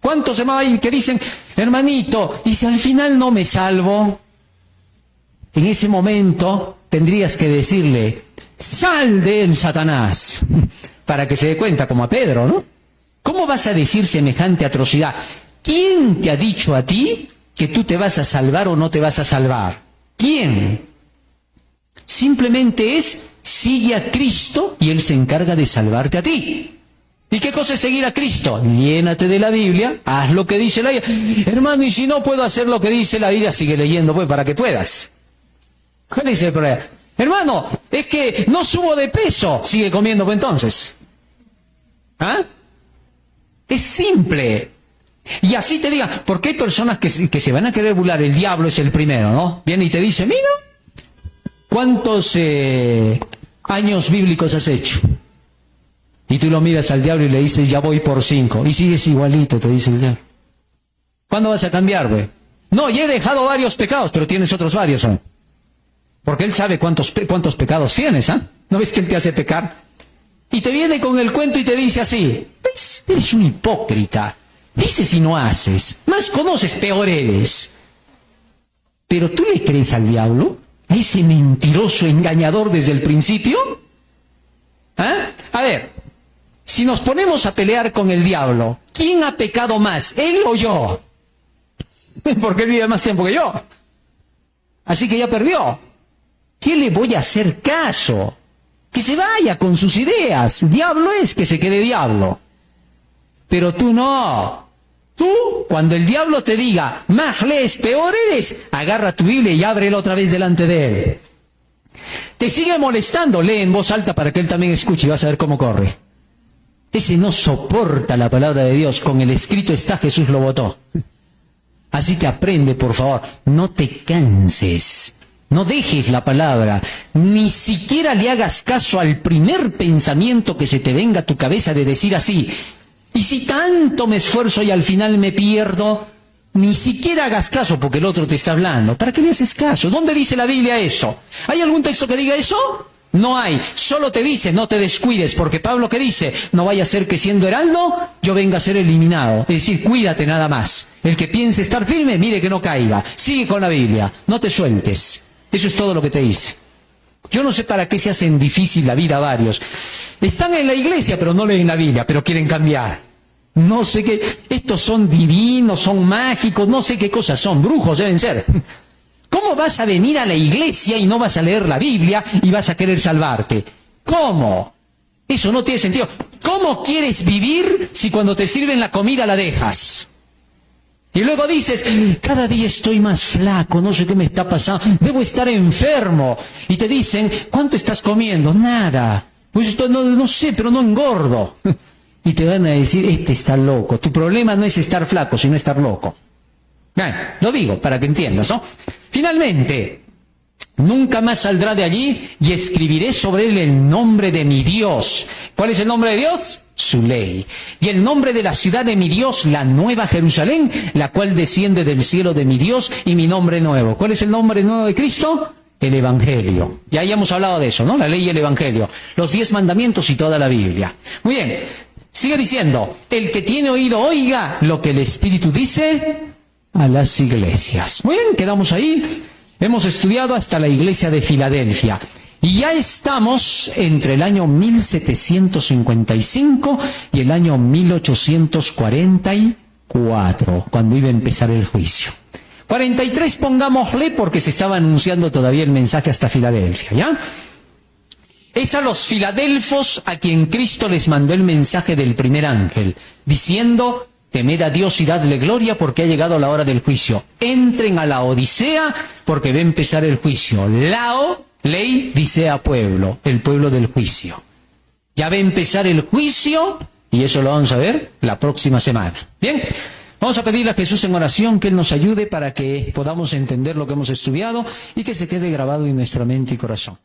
¿Cuántos hermanos hay que dicen, hermanito, y si al final no me salvo? En ese momento tendrías que decirle, sal de él, Satanás, para que se dé cuenta, como a Pedro, ¿no? ¿Cómo vas a decir semejante atrocidad? ¿Quién te ha dicho a ti que tú te vas a salvar o no te vas a salvar? ¿Quién? Simplemente es, sigue a Cristo y Él se encarga de salvarte a ti. ¿Y qué cosa es seguir a Cristo? Llénate de la Biblia, haz lo que dice la Biblia. Hermano, y si no puedo hacer lo que dice la Biblia, sigue leyendo, pues, para que puedas. ¿Cuál es el problema? Hermano, es que no subo de peso. Sigue comiendo, pues, entonces. ¿Ah? Es simple. Y así te digan, porque hay personas que se van a querer burlar. El diablo es el primero, ¿no? Viene y te dice, mira, ¿cuántos años bíblicos has hecho? Y tú lo miras al diablo y le dices, ya voy por 5. Y sigues igualito, te dice el diablo. ¿Cuándo vas a cambiar, güey? No, ya he dejado varios pecados, pero tienes otros varios, ¿no? Porque él sabe cuántos pecados tienes, ¿ah? ¿No ves que él te hace pecar? Y te viene con el cuento y te dice así, ¿ves? Eres un hipócrita. Dices y no haces. Más conoces, peor eres. ¿Pero tú le crees al diablo? ¿A ese mentiroso engañador desde el principio? ¿Ah? A ver, si nos ponemos a pelear con el diablo, ¿quién ha pecado más, él o yo? Porque él vive más tiempo que yo. Así que ya perdió. ¿Qué le voy a hacer caso? Que se vaya con sus ideas. Diablo es que se quede diablo. Pero tú no. Tú, cuando el diablo te diga, más lees, peor eres, agarra tu Biblia y ábrela otra vez delante de él. Te sigue molestando, lee en voz alta para que él también escuche y vas a ver cómo corre. Ese no soporta la palabra de Dios. Con el escrito está, Jesús lo votó. Así que aprende, por favor, no te canses. No dejes la palabra, ni siquiera le hagas caso al primer pensamiento que se te venga a tu cabeza de decir así, y si tanto me esfuerzo y al final me pierdo, ni siquiera hagas caso porque el otro te está hablando. ¿Para qué le haces caso? ¿Dónde dice la Biblia eso? ¿Hay algún texto que diga eso? No hay. Solo te dice, no te descuides, porque Pablo ¿qué dice? No vaya a ser que siendo heraldo, yo venga a ser eliminado. Es decir, cuídate nada más. El que piense estar firme, mire que no caiga. Sigue con la Biblia, no te sueltes. Eso es todo lo que te dice. Yo no sé para qué se hacen difícil la vida a varios. Están en la iglesia, pero no leen la Biblia, pero quieren cambiar. No sé qué, estos son divinos, son mágicos, no sé qué cosas son, brujos deben ser. ¿Cómo vas a venir a la iglesia y no vas a leer la Biblia y vas a querer salvarte? ¿Cómo? Eso no tiene sentido. ¿Cómo quieres vivir si cuando te sirven la comida la dejas? Y luego dices, cada día estoy más flaco, no sé qué me está pasando, debo estar enfermo. Y te dicen, ¿cuánto estás comiendo? Nada. Pues esto no sé, pero no engordo. Y te van a decir, este está loco. Tu problema no es estar flaco, sino estar loco. Bien, lo digo para que entiendas, ¿no? Finalmente, nunca más saldrá de allí y escribiré sobre él el nombre de mi Dios. ¿Cuál es el nombre de Dios? Su ley. Y el nombre de la ciudad de mi Dios, la nueva Jerusalén, la cual desciende del cielo de mi Dios, y mi nombre nuevo. ¿Cuál es el nombre nuevo de Cristo? El Evangelio. Ya hemos hablado de eso, ¿no? La ley y el Evangelio. Los 10 mandamientos y toda la Biblia. Muy bien. Sigue diciendo, el que tiene oído oiga lo que el Espíritu dice a las iglesias. Muy bien, quedamos ahí. Hemos estudiado hasta la iglesia de Filadelfia. Y ya estamos entre el año 1755 y el año 1844, cuando iba a empezar el juicio. 43 pongámosle porque se estaba anunciando todavía el mensaje hasta Filadelfia, ¿ya? Es a los filadelfos a quien Cristo les mandó el mensaje del primer ángel, diciendo, temed a Dios y dadle gloria porque ha llegado la hora del juicio. Entren a la Odisea porque va a empezar el juicio. Ley, Odisea, pueblo, el pueblo del juicio. Ya va a empezar el juicio y eso lo vamos a ver la próxima semana. Bien, vamos a pedirle a Jesús en oración que Él nos ayude para que podamos entender lo que hemos estudiado y que se quede grabado en nuestra mente y corazón.